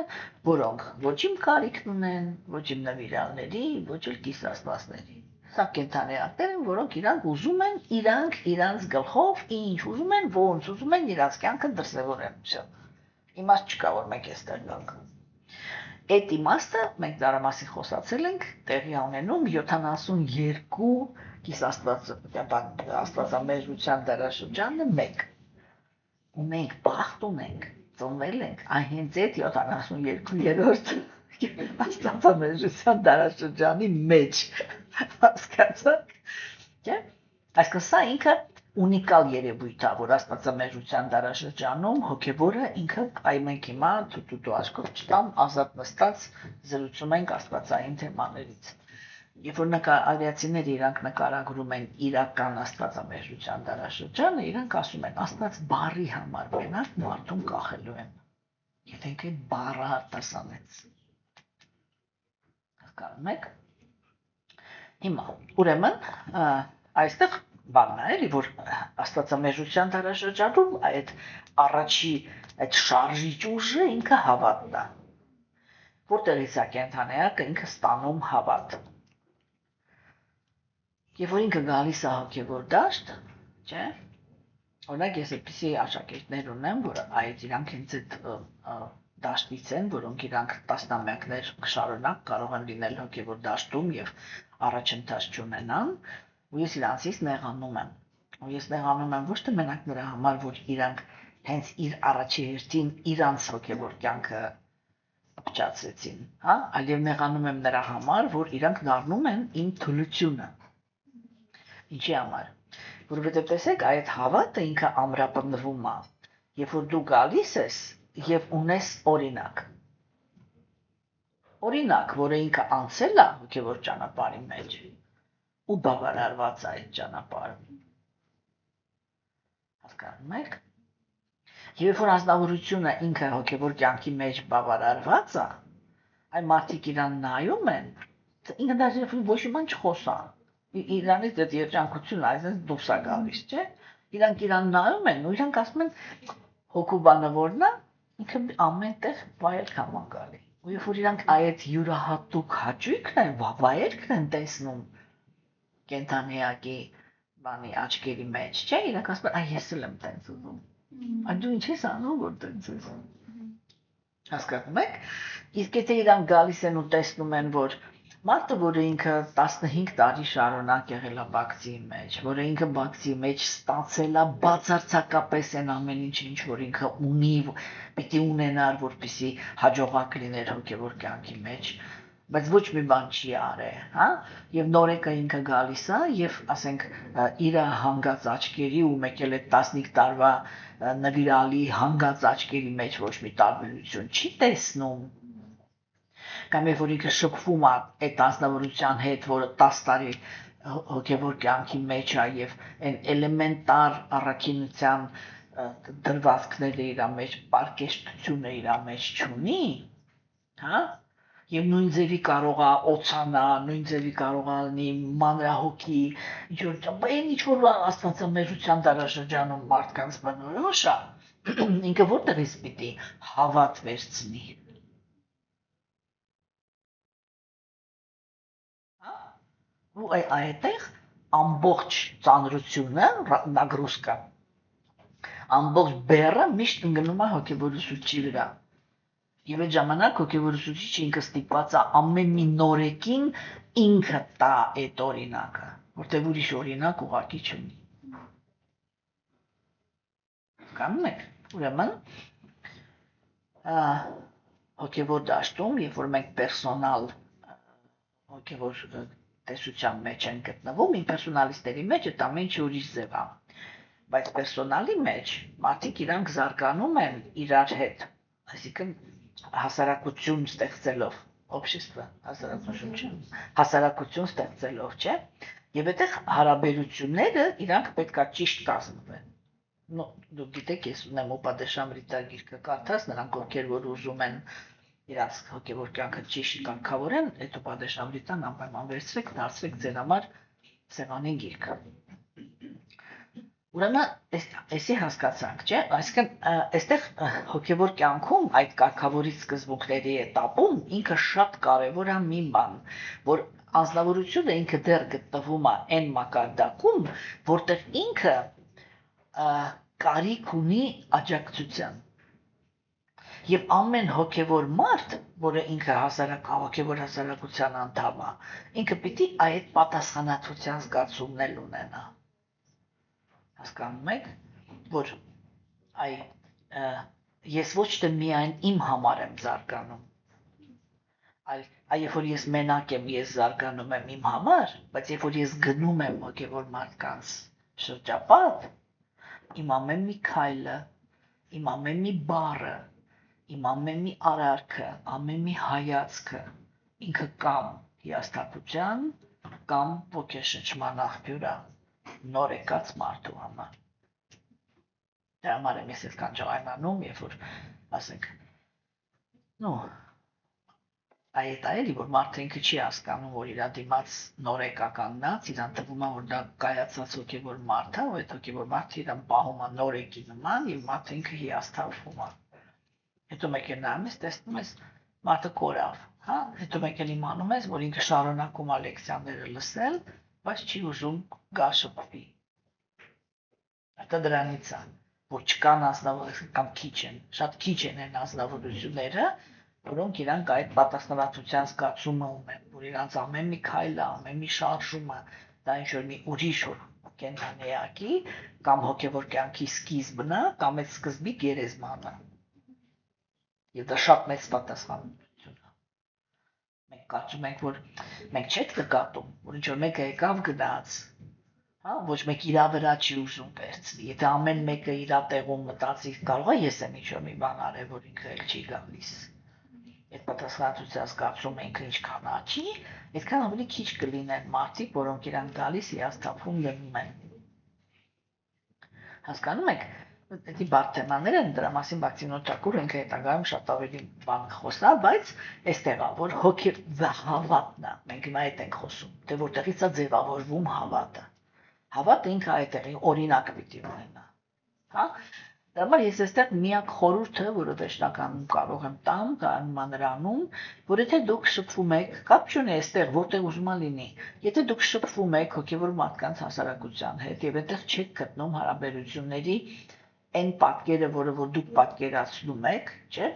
որոնք ոչ իմ կարիքն ունեն, ոչ իմ նվիրալների, ոչ էլ կիսաստվածների։ Սա կենդանիակներ են, որոնք իրանք ուզում են, իրանց գլխով ինչ ուզում են, ոնց ուզում են իրանց կյանքը դրսևորեն։ Իմաստ չկա, որ մենք այստեղ գանք։ Այդ իմաստը մենք դարամասին խոսացել ենք, տեղի ունենում 72 կիսաստվածամեժության դարաշրջանը մեկ։ Ու մենք բախտ ունենք, ծնվել ենք այն հենց այդ 72-րդ աստվածամեժության դարաշրջանի մեջ։ Հասկացաք։ Չէ՞։ Այսինքն սա ինքը ունիկալ երևույթ է, որ աստվածամեժության դարաշրջանում հոգևորը ինքը այ մենք հիմա թութու աշխով չտամ ազատ նստած զրուցում ենք աստվածային թեմաներից։ Երբ որ արիացիները իրանք նկարագրում են իրական աստվածամեժության դարաշրջանը, իրանք ասում են Աստված բառի համար մենակ մարդուն կախելու են։ Եթե ինքը բառը արտասանեց։ Հասկանում եք։ Հիմա ուրեմն այստեղ բանն է, էլի որ աստվածամեժության դարաշրջանում այդ առաջի այդ շարժիչ ուժը ինքը հավատն է։ Որտեղից է կենդանիակը ինքը ստանում հավատ։ Եվ որ ինքը գալիս է հոգևոր դաշտ, չէ՞։ Օրինակ ես այդպիսի աշակերտներ ունեմ, որ այդ իրանք հենց այդ դաշտից են, որոնք իրանք տասնամյակներ շարունակ կարող են լինել հոգևոր դաշտում եւ առաջընթաց չունենան, ու ես իրանցից նեղանում եմ։ Ու ես նեղանում եմ ոչ թե մենակ նրա համար, որ իրանք հենց իր առաջի հերթին իրանց հոգևոր կյանքը փչացրեցին, հա, այլև նեղանում եմ նրա համար, որ իրանք դառնում են իմ թուլությունը։ Ինչի համար։ Որովհետև տեսեք, այդ հավատը ինքը ամրապնդվում է, երբ որ դու գալիս ես եւ ունես օրինակ։ Օրինակ, որը ինքը անցել է հոգևոր ճանապարհի մեջ ու բավարարված է այդ ճանապարհը։ Հասկանում եք։ Երբ որ ազնվորությունը ինքը հոգևոր կյանքի մեջ բավարարված է, այն մարդիկ իրան նայում են, ինքը դեռ ոչ ոք չխոսա։ Իրանից այդ երջանկությունը այսպես դուրս է գալիս, չէ՞։ Իրանք իրան նայում են ու իրանք ասում են հոգու բանը որն է, ինքը ամենտեղ վայել կամակալի։ Ու երբ որ իրանք այդ յուրահատուկ հաճույքն են, վայելքն են տեսնում կենդանիակի բանի աչքերի մեջ, չէ՞, իրանք ասում են, այ ես էլ եմ տենց ուզում։ Այ դու ինչ ես անում, որ տենց ես։ Հասկանում եք։ Իսկ եթե իրանք գալիս են ու տեսնում են, որ մարդը, որը ինքը 15 տարի շարունակ եղել է բակցի մեջ, որը ինքը բակցի մեջ ստացել է բացարձակապես այն ամեն ինչ, որ ինքը ունի, պիտի ունենար, որպեսզի հաջողակ լիներ հոգևոր կյանքի մեջ, բայց ոչ մի բան չի արել, հա? Եվ նորեկը ինքը գալիս է եւ ասենք իր հանգած աչքերի ու մեկ էլ այդ 15 տարվա նվիրալի հանգած աչքերի մեջ ոչ մի տարբերություն չի տեսնում։ Կամ երբ որ ինքը շփվում է այդ ազնվորության հետ, որը 10 տարի հոգևոր կյանքի մեջ է եւ այն էլեմենտար առաքինության դրվածքները իր մեջ, պարկեշտությունը իր մեջ չունի, հա? Եվ նույն ձևի կարող է օցանա, նույն ձևի կարող է լինի մանրահոգի, ինչ որ աստվածամեժության դարաշրջանում մարդկանց բնորոշ է, ինքը որտեղից պիտի հավատ վերցնի։ Ու այդտեղ ամբողջ ծանրությունը, նագրուսկա, ամբողջ բեռը միշտ ընկնում է հոգևորությունի վրա։ Եվ այդ ժամանակ հոգևորությունիչը ինքը ստիպված է ամեն մի նորեկին ինքը տա այդ օրինակը, որտեղ ուրիշ օրինակ ուղղակի չունի։ հասկանում եք, ուրեմն հոգևոր դաշտում, երբ որ մենք պերսոնալ հոգևոր տեսության մեջ են գտնվում, իմպերսոնալիստերի մեջ այդ ամեն ինչ ուրիշ ձև է, բայց պերսոնալի մեջ մարդիկ իրանք զարգանում են իրար հետ, այսինքն հասարակություն ստեղծելով, общество, հասարակություն ստեղծելով, չէ՞, եւ այդտեղ հարաբերությունները իրանք պետքա ճիշտ կազմվեն։ Դուք գիտեք, ես ունեմ Ուպադեշամրիտա գիրքը կարդաց, նրանք ովքեր որ ուզում են իրաց հոգևոր կյանքը ճիշտ կարգավորեն, այդ Ուպադեշամրիտան անպայման վերցրեք, դարձրեք ձեր համար սեղանի գիրք։ Ուրեմն, էսի հասկացանք, չէ՞, այսինքն այստեղ հոգևոր կյանքում այդ կարգավորիչ սկզբունքների էտապում ինքը շատ կարևոր է մի բան, որ անձնավորությունը ինքը դեռ գտնվում է այն մակարդակում, որտեղ ինքը կարիք ունի աջակցության։ Եվ ամեն հոգևոր մարդ, որը ինքը հոգևոր հասարակության անդամ է, ինքը պիտի այդ պատասխանատվության զգացումն էլ ունենա։ Հասկանում եք, որ ես ոչ թե միայն իմ համար եմ զարգանում, այլ երբ որ ես մենակ եմ, ես զարգանում եմ իմ համար, բայց երբ որ ես գնում եմ հոգևոր մարդկանց շրջապատ, իմ ամեն մի քայլը, իմ ամեն մի բառը, իմ ամեն մի արարքը, ամեն մի հայացքը ինքը կամ հիասթափության, կամ ոգեշնչման աղբյուր է նոր եկած մարդու համար։ Դրա համար եմ ես այդքան ջղայնանում, երբ որ ասենք, այդ էլի, որ մարդը ինքը չի հասկանում, որ իր դիմաց նոր եկա կանգնած, իրան թվում է, որ դա կայացած հոգևոր մարդ է, ու այդ հոգևոր մարդը իրան պահում է նոր եկի նման, եւ մարդը ինքը հիասթափվում է։ Հետո մեկ էլ նայում ես, տեսնում ես մարդը կորավ, հա, հետո մեկ էլ իմանում ես, որ ինքը շարունակում է լեկցիաները լսել, բայց չի ուզում գա շփվի։ Դա դրանից է, որ չկան ազնվորություններ կամ քիչ են, շատ քիչ են այն ազնվորությունները, որոնք իրանք այդ պատասխանատվության զգացումը ունեն, որ իրանց ամեն մի քայլը, ամեն մի շարժումը դա ինչ-որ մի ուրիշ կենտրոնի էակի կամ հոգևոր կյանքի սկիզբն է, կամ այդ սկզբի գերեզմանը։ Եվ դա շատ մեծ պատասխանատվություն է։ Մենք կարծում ենք, որ մենք չենք նկատում, որ ինչ-որ մեկը եկավ գնաց, հա, ոչ մեկ իրա վրա չի ուզում վերցնի։ Եթե ամեն մեկը իրա տեղում մտածի, կարող է ես եմ ինչ-որ մի բան արել, որ ինքը էլ չի գալիս։ Այդ պատասխանատվության զգացումը ինքը ինչքան աճի, այդքան ավելի քիչ կլինեն մարդիկ, որոնք իրան գալիս հիասթափվում գնում են։ Հասկանում եք, դա բարդ թեմաներ են, դրա մասին Բաքսինոթակուրը ինքը հետագայում շատ ավելի բան խոսա, բայց այստեղ է, որ հավատն է, մենք հիմա այդ ենք խոսում, թե որտեղից է ձևավորվում հավատը։ Հավատը ինքը այդտեղի օրինակ պիտի ունենա, հա։ Դրա համար ես այստեղ միակ խորհուրդը, որը վերջնականում կարող եմ տամ, կայանում է նրանում, որ եթե դուք շփվում եք, կապ չունի այստեղ որտեղ ուզում լինի, եթե դուք շփվում եք հոգևոր մարդկանց հասարակության հետ եւ այդտեղ չեք գտնում հարաբերությունների այն պատկերը, որը որ դուք պատկերացնում եք, չէ՞,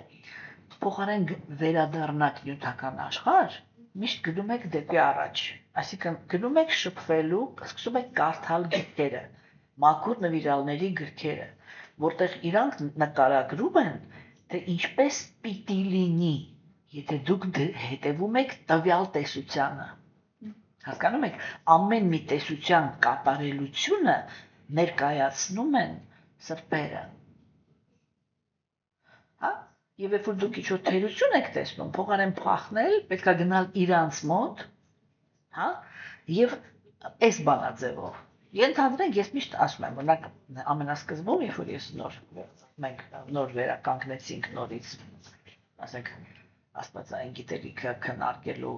փոխարեն վերադառնաք նյութական աշխարհ, միշտ գնում եք դեպի առաջ, այսինքն գնում եք շփվելու, սկսում եք կարդալ գրքերը, մաքուր նվիրալների գրքերը, որտեղ իրանք նկարագրում են, թե ինչպես պիտի լինի, եթե դուք հետևում եք տվյալ տեսությանը։ Հասկանում եք, ամեն մի տեսության կատարելությունը ներկայացնում են սրբերը։ Հա, եւ երբ որ դուք ինչ-որ թերություն եք տեսնում, փոխարեն փախնել, պետքա գնալ իրանց մոտ, հա, եւ այս բանաձևով։ Ենթադրենք, ես միշտ ասում եմ, օրինակ ամենասկզբում, երբ որ ես մենք նոր վերականգնեցինք նորից, ասենք, աստվածային գիտելիքը քննարկելու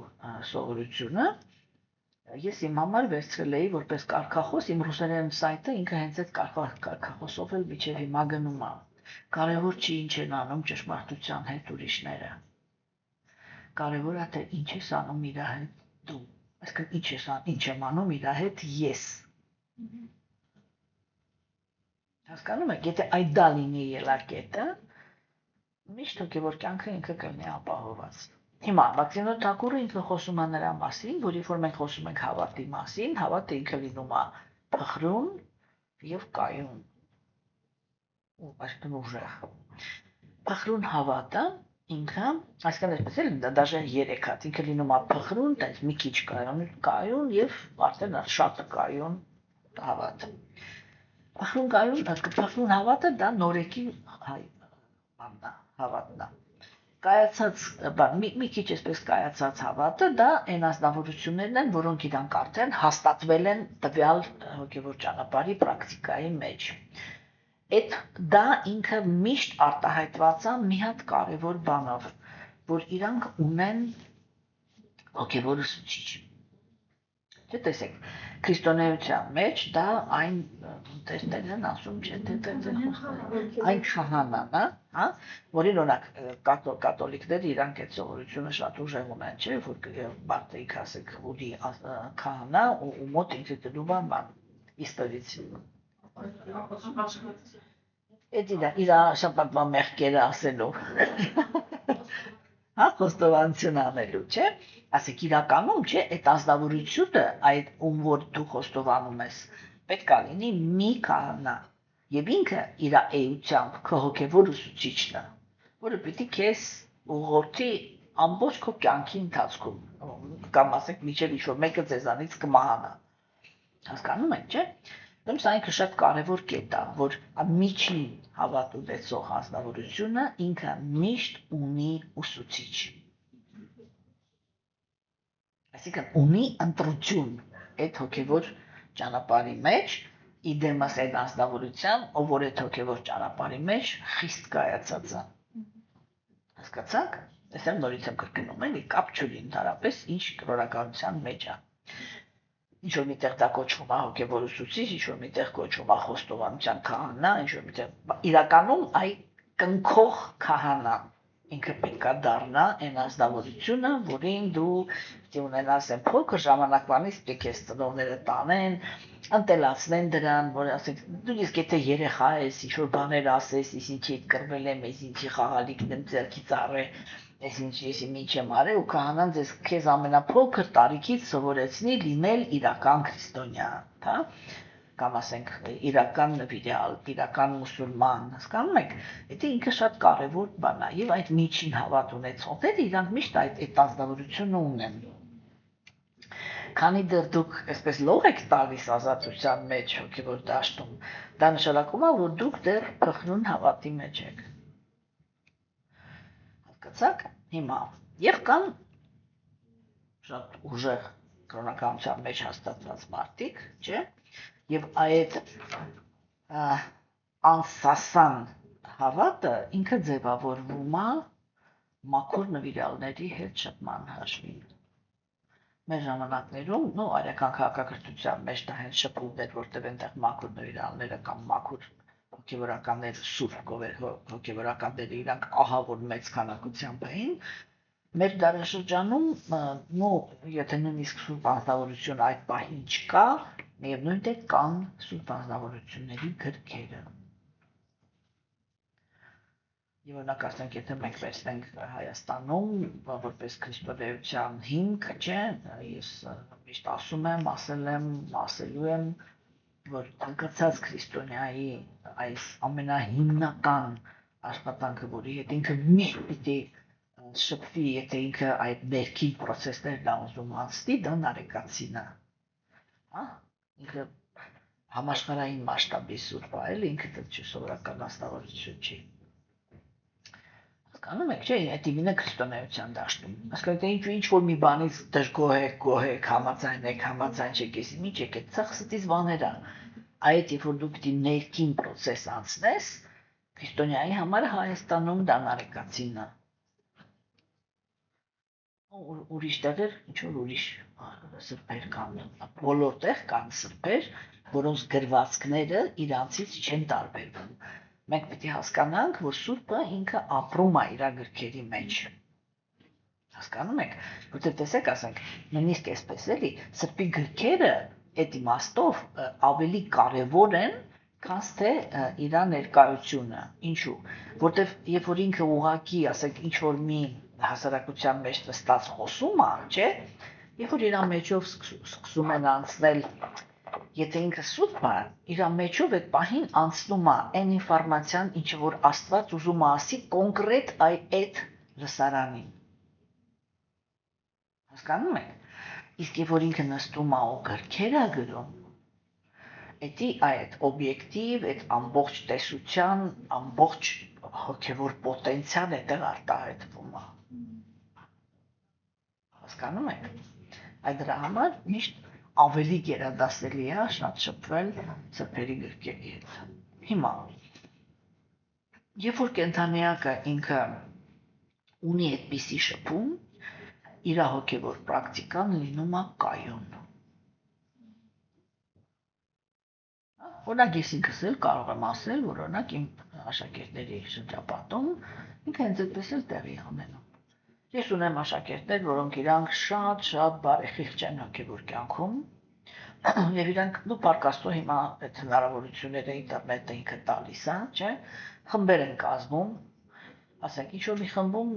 սովորությունը, ես իմ համար վերցրել էի որպես կարգախոս, իմ ռուսերեն սայթը ինքը հենց այդ կարգախոսով էլ միջև հիմա գնում է։ Կարևոր չի ինչ են անում ճշմարտության հետ ուրիշները։ Կարևոր է թե ինչ ես անում իր հետ դու, այսինքն ինչ եմ անում իր հետ ես։ Հասկանում եք, եթե այդ դա լինի ելակետը, միշտ հոգևոր կյանքը ինքը կլինի ապահովված։ Հիմա Բաքսինոթակուրը ինքը խոսում է նրա մասին, որ երբ որ մենք խոսում ենք հավատի մասին, հավատը ինքը լինում է փխրուն եւ կայուն։ Այսինքն ուժեղ։ Փխրուն հավատը ինքը, այսինքն այսպես էլ դաժե 3 հատ, ինքը լինում է փխրուն, տես մի քիչ կայուն եւ արդեն շատ կայուն հավատ։ Փխրուն հավատը դա նորեկի հավատն է։ Կայացած, մի քիչ այսպես կայացած հավատը դա այն ազնվորություններն են, որոնք իրանք արդեն հաստատվել են տվյալ հոգևոր ճանապարհի պրակտիկայի մեջ։ Այդ դա ինքը միշտ արտահայտված է մի հատ կարևոր բանով, որ իրանք ունեն հոգևոր ուսուցիչ։ Չէ՞, տեսեք, քրիստոնեության մեջ դա այն տեսնել են ասում, չէ՞, այն քահանան, հա, որին օրինակ կաթոլիկները իրանք այդ սովորությունը շատ ուժեղ ունեն, չէ՞, որ բարտեիք ասեք, ուդի քահանա ու մոտ ինքը դնում է իսկովիցիա։ Էդի դա իրա շաբաթվա մեղքերը ասելու, հա, խոստովանություն անելու, չէ, ասեք իրականում, չէ, այդ ազնվորությունը, այդ որ դու խոստովանում ես, պետք է լինի մի քահանա, եւ ինքը իրա էությամբ քո հոգևոր ուսուցիչն է, որը պիտի քեզ ուղղորդի ամբողջ քո կյանքի ընթացքում, կամ ասեք միջև ինչ-որ մեկը ձեզանից կմահանա, հասկանում եք, չէ։ Դեմ սա ինքը շատ կարևոր կետ է, որ միջին հավատ ունեցող ազնվորությունը ինքը միշտ ունի ուսուցիչ։ Այսինքն ունի ընտրություն այդ հոգևոր ճանապարհի մեջ, իդեմս այդ ազնվորության, ով որ այդ հոգևոր ճանապարհի մեջ խիստ կայացած է։ Հասկացաք։ Այսօր նորից եմ կրկնում, էլի կապ չունի ընդհանրապես ինչ կրոնականության մեջ է։ Ինչ-որ միտեղ դա կոչվում է հոգևոր ուսուցիչ, ինչ-որ միտեղ կոչվում է խոստովանության քահանա, ինչ-որ միտեղ իրականում այ կնքող քահանա ինքը պետք է դառնա այն ազնվորությունը, որին դու պիտի ունենաս այն փոքր ժամանակվանից պիտի քեզ ծնողները տանեն, ընտելացնեն դրան, որ ասենք դու իսկ եթե երեխա ես, ինչ-որ բաներ ասես, ես ինչի կռվել եմ, ես ինչի խաղալիքն եմ ձեռքից առել, ես ինչ եմ արել ու քահանան քեզ ամենափոքր տարիքից սովորեցնի լինել իրական քրիստոնյա, հա, կամ ասենք իրական նվիրյալ, իրական մուսուլման, հասկանում եք, դա ինքը շատ կարևոր բան է եւ այդ միջին հավատ ունեցողները իրանք միշտ այդ ազնվորությունը ունեն։ Քանի դեռ դուք այսպես լող եք տալիս ազատության մեջ հոգևոր դաշտում, դա նշանակում է, որ դուք դեռ փխրուն հավատի մեջ եք։ Հասկացաք, հիմա եւ կան շատ ուժեղ կրոնականության մեջ հաստատված մարդիկ, չէ՞, եւ այդ անսասան հավատը ինքը ձևավորվում է մաքուր նվիրյալների հետ շփման հաշվին։ Մեր ժամանակներում, արական քաղաքակրթության մեջ դա հենց շփումն էր, որտեղ այնտեղ մաքուր նվիրյալները կամ մաքուր հոգևորականները, սուրբ հոգևորականները իրանք ահավոր մեծ քանակությամբ էին, մեր դարաշրջանում, եթե նույնիսկ սուրբ անձնավորություն այդ պահին չկա, միևնույն է կան սուրբ անձնավորությունների գրքերը։ Եվ օրինակ ասենք, եթե մենք վերցնենք Հայաստանում, որպես քրիստոնեության հիմք, չէ, ես միշտ ասում եմ, ասել եմ, ասելու եմ, որ ցանկացած քրիստոնյայի այս ամենահիմնական աշխատանքը, որի հետ ինքը միշտ պիտի շփվի, եթե ինքը այդ ներքին process-ներն է ուզում անցնի, դա նարեկացին է։ Հա, ինքը համաշխարհային մասշտաբի սուրբ է, էլի ինքը դա սովորական աստավորություն չի։ Հասկանում եք, չէ, այդ իմինը քրիստոնեության դաշտում։ Հասկանում ինչ որ մի բանից դժգոհեք, համաձայն չեք, ես ինչ եք, այդ ցախ ստից բաներ է։ Այդ երբ որ դու պիտի ներքին process անցնես, քրիստոնյայի համար Հայաստանում դա նարեկացին է։ Ուրիշ տեղեր, ինչ-որ ուրիշ սրբեր կան, բոլոր տեղ կան սրբեր, որոնց գրվածքները իրանցից չեն տարբերվում։ Մենք պիտի հասկանանք, որ սուրբը ինքը ապրում է իր գրքերի մեջ։ Հասկանում եք, որտեղ տեսեք, ասենք, նույնիսկ այսպես էլի, սրբի գրքերը այդ իմաստով ավելի կարևոր են, քան թե իր ներկայությունը։ Ինչու՞։ Որտեղ երբ որ ինքը ուղակի, ասենք, ինչ որ մի հասարակության մեջ նստած խոսում է, չէ՞, երբ որ իր մեջով սկսում են անցնել Եթե ինքը սուտ բա, իր մեջով այդ պահին անցնում է այն ինֆորմացիան, ինչը որ Աստված ուզում է ասի կոնկրետ այդ լսարանին։ Հասկանում եք։ Իսկ երբ որ ինքը նստում է ու գրքեր է գրում, էդի այդ օբյեկտիվ, այդ ամբողջ տեսության, ամբողջ հոգևոր պոտենցիալ այդտեղ արտահայտվում է։ Հասկանում եք։ Այդ դրա համար միշտ ավելի գերադասելի է շատ շփվել սրբերի գրքերի հետ։ Հիմա, երբ որ կենդանիակը ինքը ունի այդպիսի շփում, իր հոգևոր պրակտիկան լինում է կայուն։ Օրինակ ես ինքս էլ կարող եմ ասել, որ օրինակ իմ աշակերտների շրջապատում ինքը հենց այդպես էլ տեղի ունենում։ Ես ունեմ աշակերտներ, որոնք իրանք շատ բարեխիղճ են հոգևոր կյանքում, եւ իրանք պարկաստո հիմա այդ հնարավորությունները ինտերնետը ինքը տալիս է, չէ՞, խմբեր են կազմում, ասենք ինչ որ մի խմբում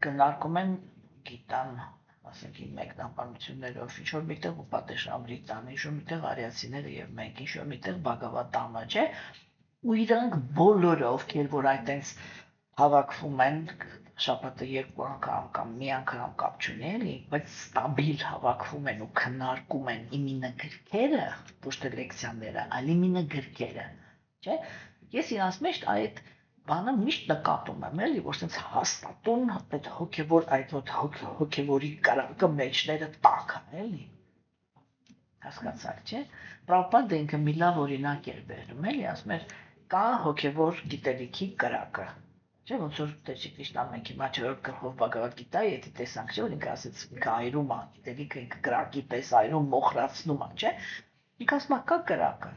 քննարկում են գիտան, ասենք մեկնաբանություններով, ինչ որ միտեղ ուպատեշամրիտան, ինչ որ միտեղ արիացիները եւ մենք, ինչ որ միտեղ Բhagavad-ամը, չէ՞, ու իրանք բոլորը, ովքեր որ այտենց հավաքվում են շաբաթը երկու անգամ կամ մի անգամ կապ չունի էլի, բայց ստաբիլ հավաքվում են ու քննարկում են իմինը գրքերը, ոչ թե լեկցիաները, այլ իմինը գրքերը, չէ՞։ Ես իրանց մեջ այդ բանը միշտ նկատում եմ, էլի, որ sense հաստատուն այդ հոգևոր այդ հոգևորի կարակը մեջները տակ է, էլի։ Հասկացաք, չէ՞։ Պրաբհուպադը ինքը մի լավ օրինակ էր բերում, էլի, ասում էր կա հոգևոր գիտելիքի կրակը։ Չէ՞ ոնց որ Տեր Քրիստոսն մենք հիմա 4-րդ գլխով Բhagavad Gita-ի եթե տեսանք, չէ՞ որ ինքը ասեց ինքը այրում է, գիտելիքը ինքը կրակի պես այրում, մոխրացնում է, չէ՞։ Ինքը ասում է կա կրակը։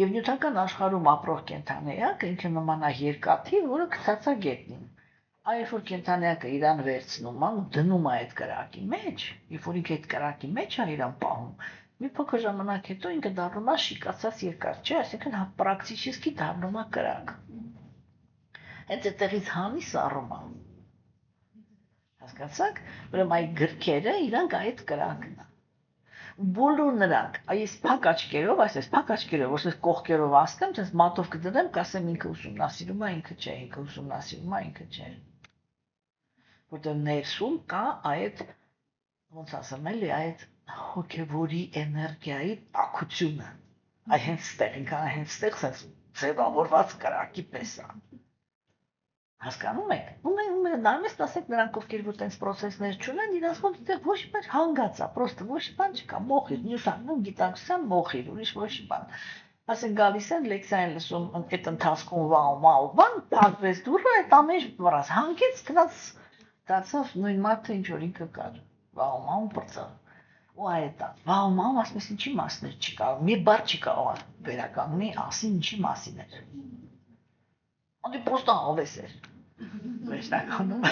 Եվ նյութական աշխարհում ապրող կենդանիակը ինքը նման է երկաթի, որը գցած է գետնին։ Երբ որ կենդանիակը իրան վերցնում է ու դնում է այդ կրակի մեջ, երբ որ ինքը այդ կրակի մեջ է իրան պահում, մի փոքր ժամանակ հետո ինքը դառնում է շիկացած երկաթ, չէ՞, այսինքն պրակտիկի դառնում է կրակ։ Հենց այդտեղից հանի սառում է։ Հասկացաք, ուրեմն այդ գրքերը իրանք այդ կրակն է։ Բոլոր նրանք, այս փակ աչքերով, այսպես փակ աչքերով, որպես կողքերով ասեմ, sense մատով կդնեմ, կասեմ ինքը ուսումնասիրում է, ինքը չէ, ինքը ուսումնասիրում է, ինքը չէ։ Որտեղ ներսում կա այդ ոնց ասեմ, էլի այդ հոգևորի էներգիայի տաքությունը։ Այ հենց ստեղ, ինքը հենց ստեղ sense ձևավորված կրակի պես է։ Հասկանում եք։ Նայում ասեք նրանք ովքեր որ տենց process-ներ չունեն, իրաց մոտ այդտեղ ոչ մի բան հանգած է, պրոստը ոչ մի բան չկա, մոխիր, նյութական գիտակցության մոխիր, ուրիշ ոչ մի բան։ Ասենք գալիս են լեկցիա են լսում, այդ ընթացքում վաու, բան, փակվեց դուռը, այդ ամեն ինչ վրաս հանգեց, գնաց դարձավ նույն մարդը ինչ որ ինքը կար։ Վաու, բրծավ։ Ու այդ է։ Վաու, ասես ինչի մասներ չկա, մի բառ չի կարող վերականգնի, ասի ինչի մասին էր։ Անդի պրոստը ավես էր։ Վերջնականում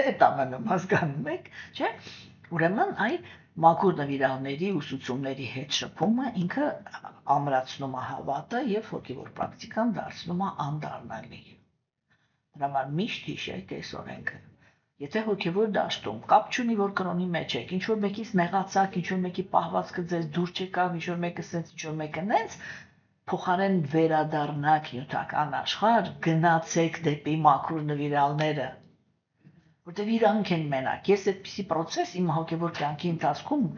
այդ ամենում հասկանում եք, չէ՞։ Ուրեմն այն մաքուր նվիրալների ուսուցումների հետ շփումը ինքը ամրացնում է հավատը եւ հոգեվոր պրակտիկան դարձնում է անդառնալի։ Դրա համար միշտ հիշեք այս օրենքը։ Եթե հոգեվոր դաշտում կապ չունի որ կրոնի մեջ եք, ինչ որ մեկից նեղացաք, ինչ որ մեկի պահվածքը ձեզ դուր չեկավ, ինչ որ մեկը սենց, ինչ որ մեկը նենց, փոխարեն վերադառնաք նյութական աշխարհ, գնացեք դեպի մաքուր նվիրալները, որտեղ իրանք են մենակ։ Ես այդպիսի process իմ հոգևոր կյանքի ընթացքում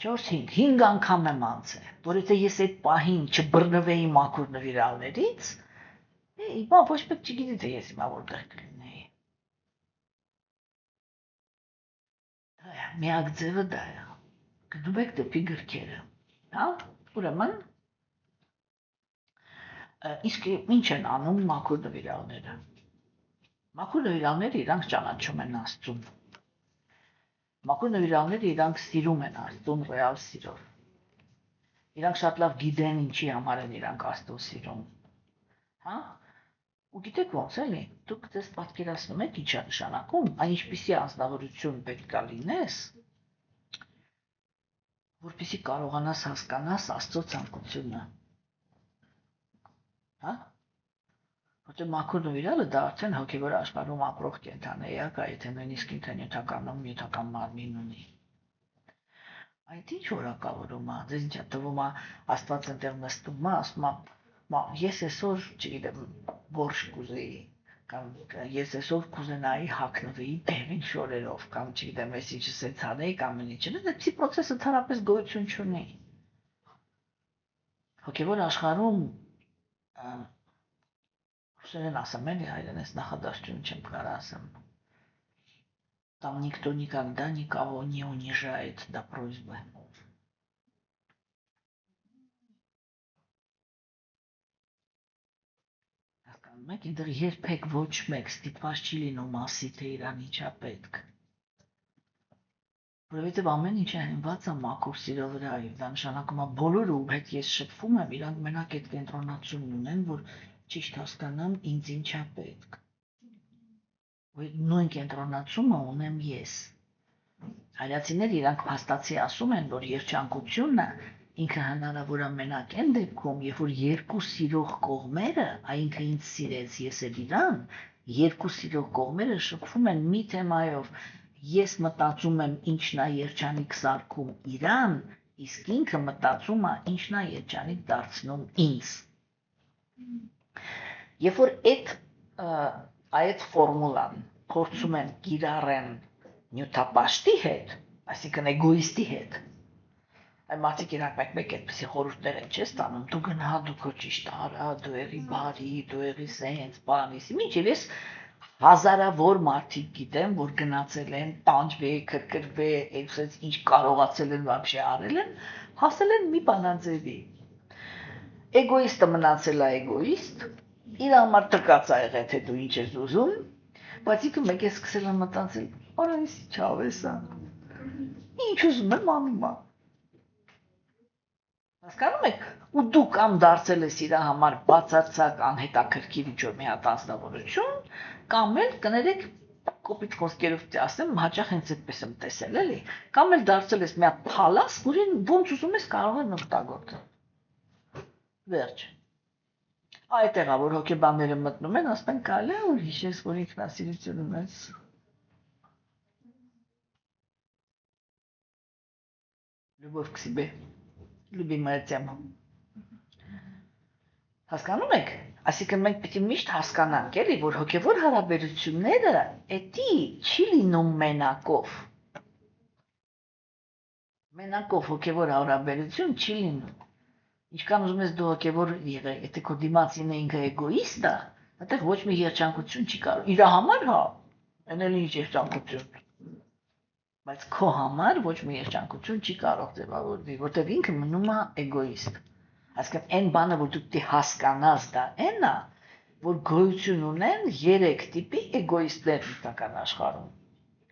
4-5 անգամ եմ անցել, որ եթե ես այդ պահին չբռնվեի մաքուր նվիրալներից, հիմա ոչ մեկ չգիտի թե ես հիմա որտեղ կլինեի։ Միակ ձևը դա է։ Գնում եք դեպի գրքերը, հա, ուրեմն իսկ ինչ են անում մաքուր նվիրալները։ Մաքուր նվիրալները իրանք ճանաչում են Աստծուն։ Մաքուր նվիրալները իրանք սիրում են Աստծուն ռեալ սիրով։ Իրանք շատ լավ գիտեն ինչի համար են իրանք Աստծուն սիրում։ Հա? Ու գիտեք ոնց էլի, դուք դες պատկերացնում եք ինչ է նշանակում, այն ինչպիսի անձնավորություն պետք է լինես, որպեսզի կարողանաս հասկանաս Աստծո ցանկությունը։ Հա? Որտեղ մաքուր նվիրալը դա արդեն հոգևոր աշխարհում ապրող կենդանիակ է, եթե նույնիսկ ինքը նյութական մարմին ունի։ Այդ ինչ որակավորում է, ձեզ ինչա թվում է Աստված այնտեղ նստում է, ասում է, ես այսօր, չգիտեմ, բորշ կուզեի, կամ ես այսօր կուզենայի հագնվեի դեղին շորերով, կամ չգիտեմ, ես ինչը սենց անեի, կամ ինչը, դեպի process-ը ընդհանրապես գոյություն չունի։ Հոգևոր աշխարհում ռուսերեն ասեմ, էլի հայերենից նախադասություն չեմ կարող ասեմ։ Там никто никогда никого не унижает до просьбы. Հասկանում եք, ինձ երբեք ոչ մեկ ստիպված չի լինում ասի, թե իրան ինչա պետք։ Որովհետև ամեն ինչը հենված է մաքուր սիրո վրա, եւ դա նշանակում է բոլորը, ում հետ ես շփվում եմ, իրանք մենակ այդ կենտրոնացումն ունեն, որ ճիշտ հասկանամ ինձ ինչա պետք։ Նույն կենտրոնացումը ունեմ ես։ Հայրացիները իրանք փաստացի ասում են, որ երջանկությունը ինքը հնարավոր է մենակ այն դեպքում, երբ որ երկու սիրող կողմերը, այնքը ինձ սիրեց, ես էլ իրան, երկու սիրող կողմերը շփվում են մի թեմայով, ես մտածում եմ ինչն է երջանիկ սարքում իրան, իսկ ինքը մտածում է ինչն է երջանիկ դարձնում ինձ։ Երբ որ այդ ֆորմուլան փորձում են կիրառեն նյութապաշտի հետ, այսինքն էգոիստի հետ, այն մարդիկ իրանք մեկ-մեկ այդպիսի խորհուրդներ են չես տանում, դու գնա, դու քո ճիշտ արա, դու եղի բարի, դու եղի սենց, բանիսի, մինչև ես հազարավոր մարդիկ գիտեմ, որ գնացել են, տանջվե, քրքրվե, այսպես ինչ կարողացել են вообще արել են, հասել են մի բանաձևի։ Էգոիստը մնացել է էգոիստ, իր համար տկած է եղել, թե դու ինչ ես ուզում, բայց ինքը մեկ է սկսել է մտածել, արա ես ինչ ավես է, ինչ ուզում եմ անում է։ Հասկանում եք, ու դու կամ դարձել ես իր համար բացարձակ անհետաքրքիր ինչ-որ մի հատ անձնավորություն, կամ էլ կներեք կոպիտ խոսքերով ասեմ, հաճախ հենց այդպես եմ տեսել, էլի, կամ էլ դարձել ես մի հատ փալաս, որին ոնց ուզում ես կարող են օգտագործել։ Վերջ։ Այդտեղ է, որ հոգեբանները մտնում են, ասում են կարելի է որ հիշես, որ ինքնասիրություն ունես։ Любовь к себе, любимая тема։ Հասկանում եք, այսինքն մենք պետք է միշտ հասկանանք, էլի, որ հոգևոր հարաբերությունները էդի չի լինում մենակով։ Մենակով հոգևոր հարաբերություն չի լինում։ Ինչքան ուզում ես դու հոգևոր եղել, եթե քո դիմացին է ինքը էգոիստ է, այդտեղ ոչ մի երջանկություն չի կարող։ Իր համար հա, այն էլ ինչ երջանկություն։ Բայց քո համար ոչ մի երջանկություն չի կարող ձևավորվել, որտեղ ինքը մնում է էգոիստ։ Այսինքն այն բանը, որ դու պետք է հասկանաս դա այն է, որ գոյություն ունեն 3 տիպի էգոիստներ մտական աշխարհում։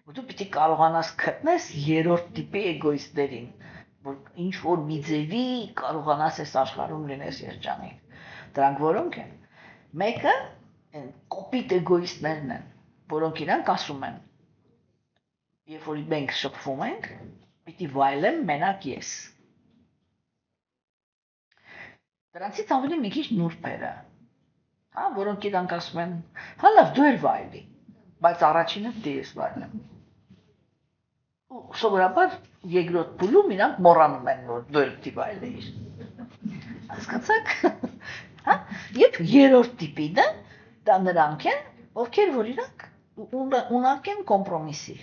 Որ դու պետք է կարողանաս գտնես 3-րդ տիպի էգոիստներին, որ ինչ որ մի ձևի կարողանաս այս աշխարհում լինես երջանիկ։ Դրանք որոնք են։ Մեկը այն կոպիտ էգոիստներն են, որոնք իրանք ասում են, երբ որ մենք շփվում ենք, պիտի վայելեմ մենակ ես։ Դրանցից ավելի մի քիչ նուրբերը, հա, որոնք իրանք ասում են, հա լավ, դու էլ վայելի, բայց առաջինը դու ես վայելեմ։ Ու սովորաբար երկրորդ փուլում իրանք մոռանում են, որ դու էլ պիտի վայելեիր։ Հասկացաք։ Հա, եւ երրորդ տիպինը դա նրանք են, ովքեր որ իրանք ունակ են կոմպրոմիսի,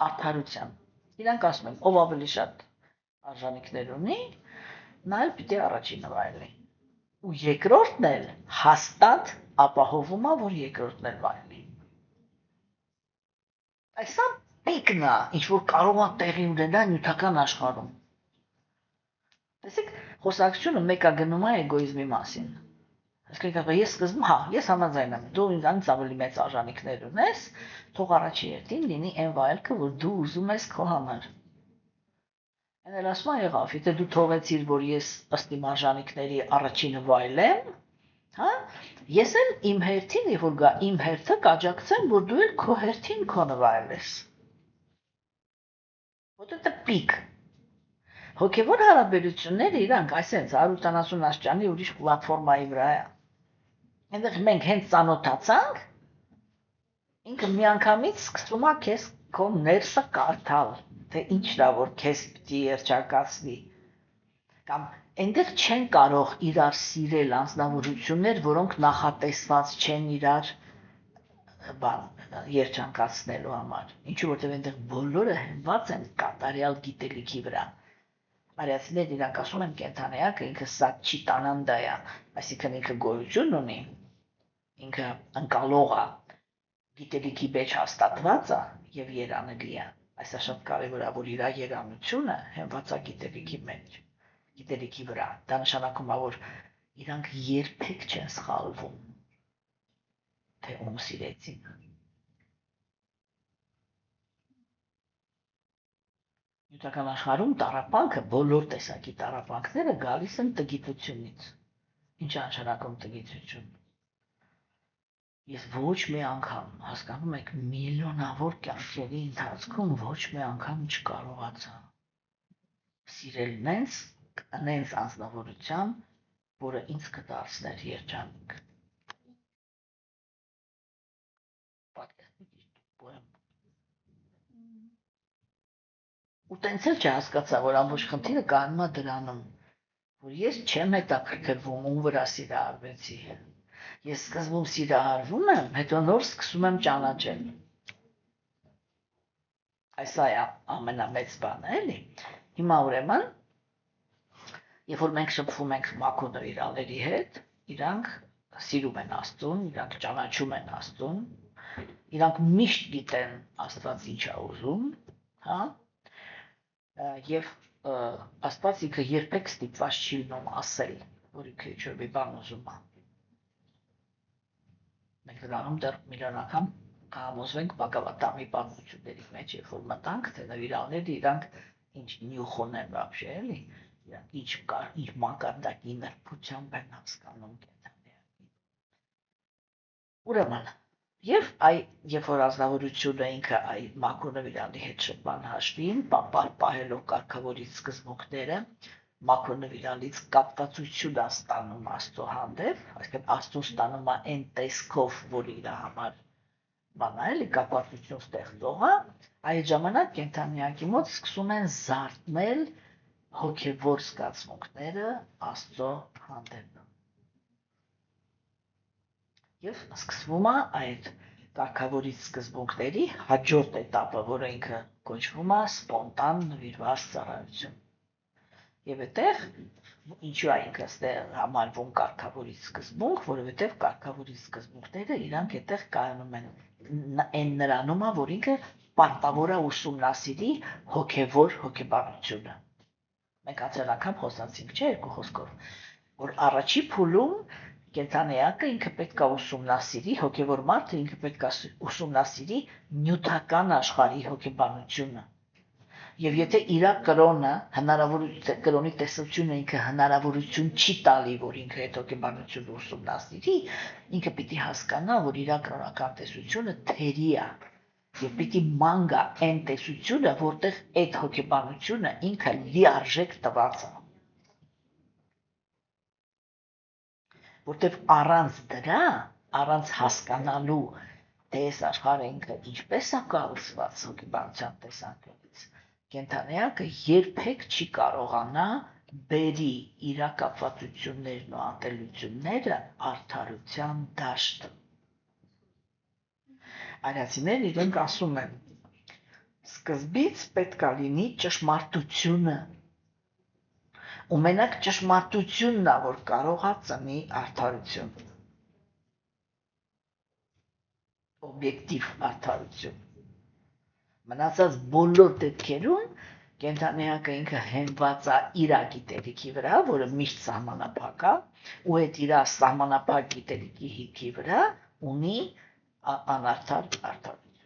արդարության։ Իրանք ասում են, ով ավելի շատ արժանինքներ ունի, նա էլ պիտի առաջինը վայելի։ Ու երկրորդն էլ հաստատ ապահովում է, որ երկրորդն էլ վայելի։ Այսա պիկն է, ինչ որ կարող է տեղի ունենալ նյութական աշխարհում։ Տեսեք, խոսակցությունը մեկը գնում է էգոիզմի մասին։ Այսինքն ես սկզբում, հա, ես համաձայն եմ, դու ինձանից ավելի մեծ արժանինքներ ունես, թող առաջի հերթին լինի այն վայելքը, որ դու ուզում ես քո համար։ Այն էլ ասում է եղավ, եթե դու թողեցիր, որ ես ըստ իմ արժանինքների առաջինը վայելեմ, հա, ես էլ իմ հերթին, երբ որ գա իմ հերթը կաջակցեմ, որ դու էլ քո հերթին քոնը վայելես։ Вот это пик։ Հոգևոր հարաբերությունները իրանք այսենց 170 աստիճանի ուրիշ պլատֆորմայի վրա է։ Այնտեղ մենք հենց ծանոթացանք, ինքը միանգամից սկսում է քեզ քո ներսը կարդալ։ թե ինչն է որ քեզ պիտի երջանկացնի կամ այնտեղ չեն կարող իրար սիրել անձնավորություններ, որոնք նախատեսված չեն իրար երջանկացնելու համար։ Ինչու որտեղ այնտեղ բոլորը հենված են կատարյալ գիտելիքի վրա։ Արիացիներն իրանք ասում են կենթանեակը ինքը սատչիտանանդա է, այսինքն ինքը գոյություն ունի, ինքը ընկալող է, գիտելիքի մեջ հաստատված է եւ երանելի է։ Այսա շատ կարևոր է, որ իր երանությունը հենված է գիտելիքի մեջ, գիտելիքի վրա։ Դա նշանակում է, որ իրանք երբեք չեն սխալվում, թե ում սիրեցին։ Նյութական աշխարհում տառապանքը, բոլոր տեսակի տառապանքները գալիս են տգիտությունից։ Ինչ է նշանակում տգիտություն։ Ես ոչ մի անգամ, հասկանում եք, միլիոնավոր կյանքերի ընթացքում ոչ մի անգամ չկարողացա սիրել նենց անձնավորության, որը ինձ կդարձներ երջանիկ։ Ու տենց էլ չհասկացա, որ ամբողջ խնդիրը կանում է դրանում, որ ես չեմ հետաքրքրվում ում վրա սիրահարվեցի։ Ես սկզբում սիրահարվում եմ, հետո նոր սկսում եմ ճանաչել։ Այսա է ամենամեծ բանը, էլի։ Հիմա ուրեմն, երբ որ մենք շփվում ենք մաքուր նվիրալների հետ, իրանք սիրում են Աստծուն, իրանք ճանաչում են Աստծուն, իրանք միշտ գիտեն Աստված ինչ է ուզում, հա։ Եվ Աստված ինքը երբեք ստիպված չի լինում ասել, որ ինքը ինչ-որ մի բան ուզում է։ Մենք դրանում դեռ միլիոն անգամ կհամոզվենք Բագավատամի պատմությունների մեջ, երբ որ մտանք, թե նվիրալները իրանք ինչ նյութ ունեն вообще, էլի, իրանք ինչ մակարդակի նրբությամբ են հասկանում կենթանիակին։ Ուրեմն Եվ երբ որ ազնվորությունը ինքը մաքուր նվիրալի հետ շփման հաշվին, պահելով կարգավորից սկզբունքները, մաքուր նվիրալից կապվածություն է ստանում Աստծո հանդեպ, այսինքն Աստծուն ստանում է այն տեսքով, որ իր համար բան է, էլի կապվածություն ստեղծող է, այդ ժամանակ կենթանիակի մոտ սկսում են զարթնել հոգևոր զգացմունքները Աստծո հանդեպ։ Եվ սկսվում է այդ կարգավորից սկզբունքների հաջորդ էտապը, որը ինքը կոչվում է սպոնտան նվիրված ծառայություն։ Եվ այդտեղ ինչու է ինքը համարվում կարգավորից սկզբունք, որովհետև կարգավորից սկզբունքները իրանք այդտեղ կայանում են այն նրանում է, որ ինքը պարտավոր է ուսումնասիրի հոգևոր հոգեբանությունը։ Մենք անցյալ անգամ խոսացինք, չէ, երկու խոսքով, որ առաջի փուլում կենթանեակը ինքը պետք է ուսումնասիրի, հոգևոր մարդը ինքը պետք է ուսումնասիրի նյութական աշխարհի հոգեբանությունը։ Եվ եթե իր կրոնի տեսությունը ինքը հնարավորություն չի տալի, որ ինքը այդ հոգեբանությունը ուսումնասիրի, ինքը պիտի հասկանա, որ իր կրոնական տեսությունը թերի է, եւ պիտի ման գա այն տեսությունը, որտեղ այդ հոգեբանությունը ինքը լիարժեք տված է։ Որտեվ առանց դրա, առանց հասկանալու, թե այս աշխարհը ինքը ինչպես է կառուցված հոգեբանության տեսանկյունից, կենթանեակը երբեք չի կարողանա բերի իր կապվածություններն ու ատելությունները արդարության դաշտ։ Արիացիներն իրենք ասում են, սկզբից պետք է լինի ճշմարտությունը, ու մենակ ճշմարտությունն է, որ կարող է ծնի արդարություն, օբյեկտիվ արդարություն։ Մնացած բոլոր դեպքերում կենթանեակը ինքը հենված է իր գիտելիքի վրա, որը միշտ սահմանափակ է, ու այդ իր սահմանափակ գիտելիքի հիմքի վրա ունի անարդար արդարություն։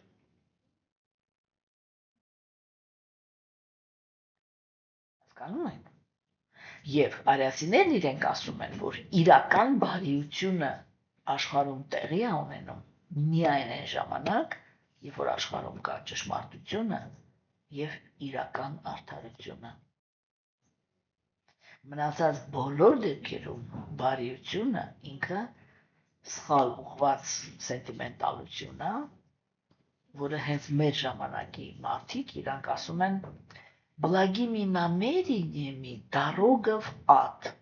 Հասկանում եք։ Եվ արիացիներն իրենք ասում են, որ իրական բարիությունը աշխարհում տեղի է ունենում միայն այն ժամանակ, երբ որ աշխարհում կա ճշմարտությունը եւ իրական արդարությունը։ Մնացած բոլոր դեպքերում բարիությունը ինքը սխալ ուղղված սենտիմենտալություն է, որը հենց մեր ժամանակի մարդիկ իրանք ասում են «Благими намерениями дорога в ад»։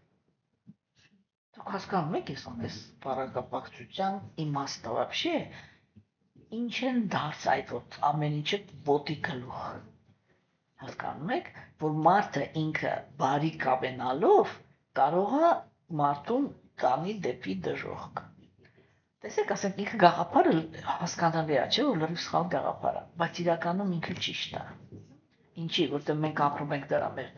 Դուք հասկանում եք այս բառակապակցության իմաստը вообще ինչ են դարձ այդ ամեն ինչը ոտի գլուխ։ Հասկանում եք, որ մարդը ինքը բարի կամենալով կարող է մարդուն տանի դեպի դժոխք։ Տեսեք, ասենք ինքը գաղափարը հասկանալի է, չէ՞, որ լրիվ սխալ գաղափար է, բայց իրականում ինքը ճիշտ է։ Ինչի, որտեղ մենք ապրում ենք դրա մեր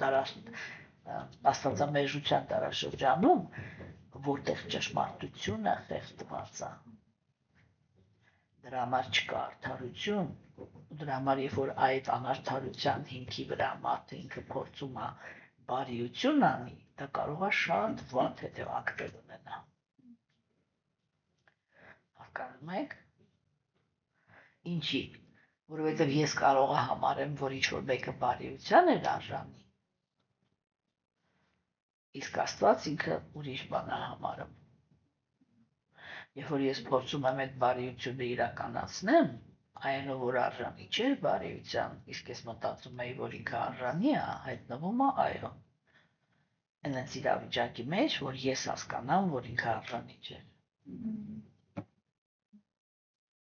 աստվածամերժության դարաշրջանում, որտեղ ճշմարտությունը խեղդված է։ Դրա համար չկա արդարություն, դրա համար երբ որ այդ անարդարության հիմքի վրա մարդը ինքը փորձում է բարիություն անի, դա կարող է շատ վատ հետևանքներ ունենա։ Հասկանում եք։ Ինչի, որովհետև ես կարող եմ համարեմ, որ ինչ-որ մեկը բարիության էր արժանի, իսկ Աստված ինքը ուրիշ բան է համարում։ Երբ որ ես փորձում եմ այդ բարիությունը իրականացնեմ, այնով որ արժանի չէ բարիության, իսկ ես մտածում եի, որ ինքը արժանի է, հայտնվում է այո։ Այնպես իրավիճակի մեջ, որ ես հասկանամ, որ ինքը արժանի չէ։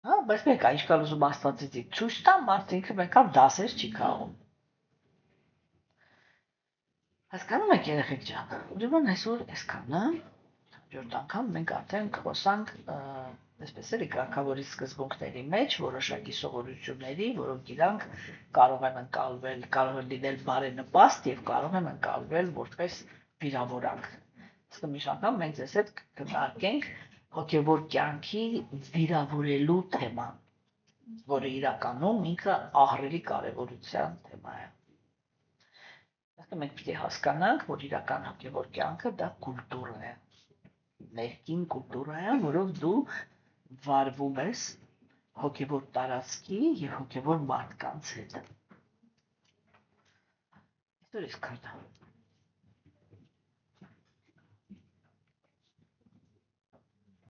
Հա, բայց մեկ է, ինչքան ուզում Աստվածից ցույց տամ, մարդը ինքը մեկավ դասեր չի քաղում։ Հասկանում եք երեխեք ջան, ուրեմն այսօր այսքանը, հաջորդ անգամ մենք արդեն խոսանք այսպես էլի կարգավորի սկզբունքների մեջ որոշակի սովորությունների, որոնք իրանք կարող են ընկալվել, կարող են լինել բարենպաստ եւ կարող են ընկալվել որպես վիրավորանք։ Իսկ միշտ անգամ մենք ձեզ հետ կքննարկենք հոգեվոր կյանքի վիրավորելու թեման, որը իրականում ինքը ահռելի կարևորության թեմա է։ Մենք պիտի հասկանանք, որ իրական հոգևոր կյանքը դա կուլտուրա է։ Ներքին կուլտուրա է, որով դու վարվում ես հոգևոր տարածքի եւ հոգևոր մարդկանց հետ։ Այսօր այսքանը։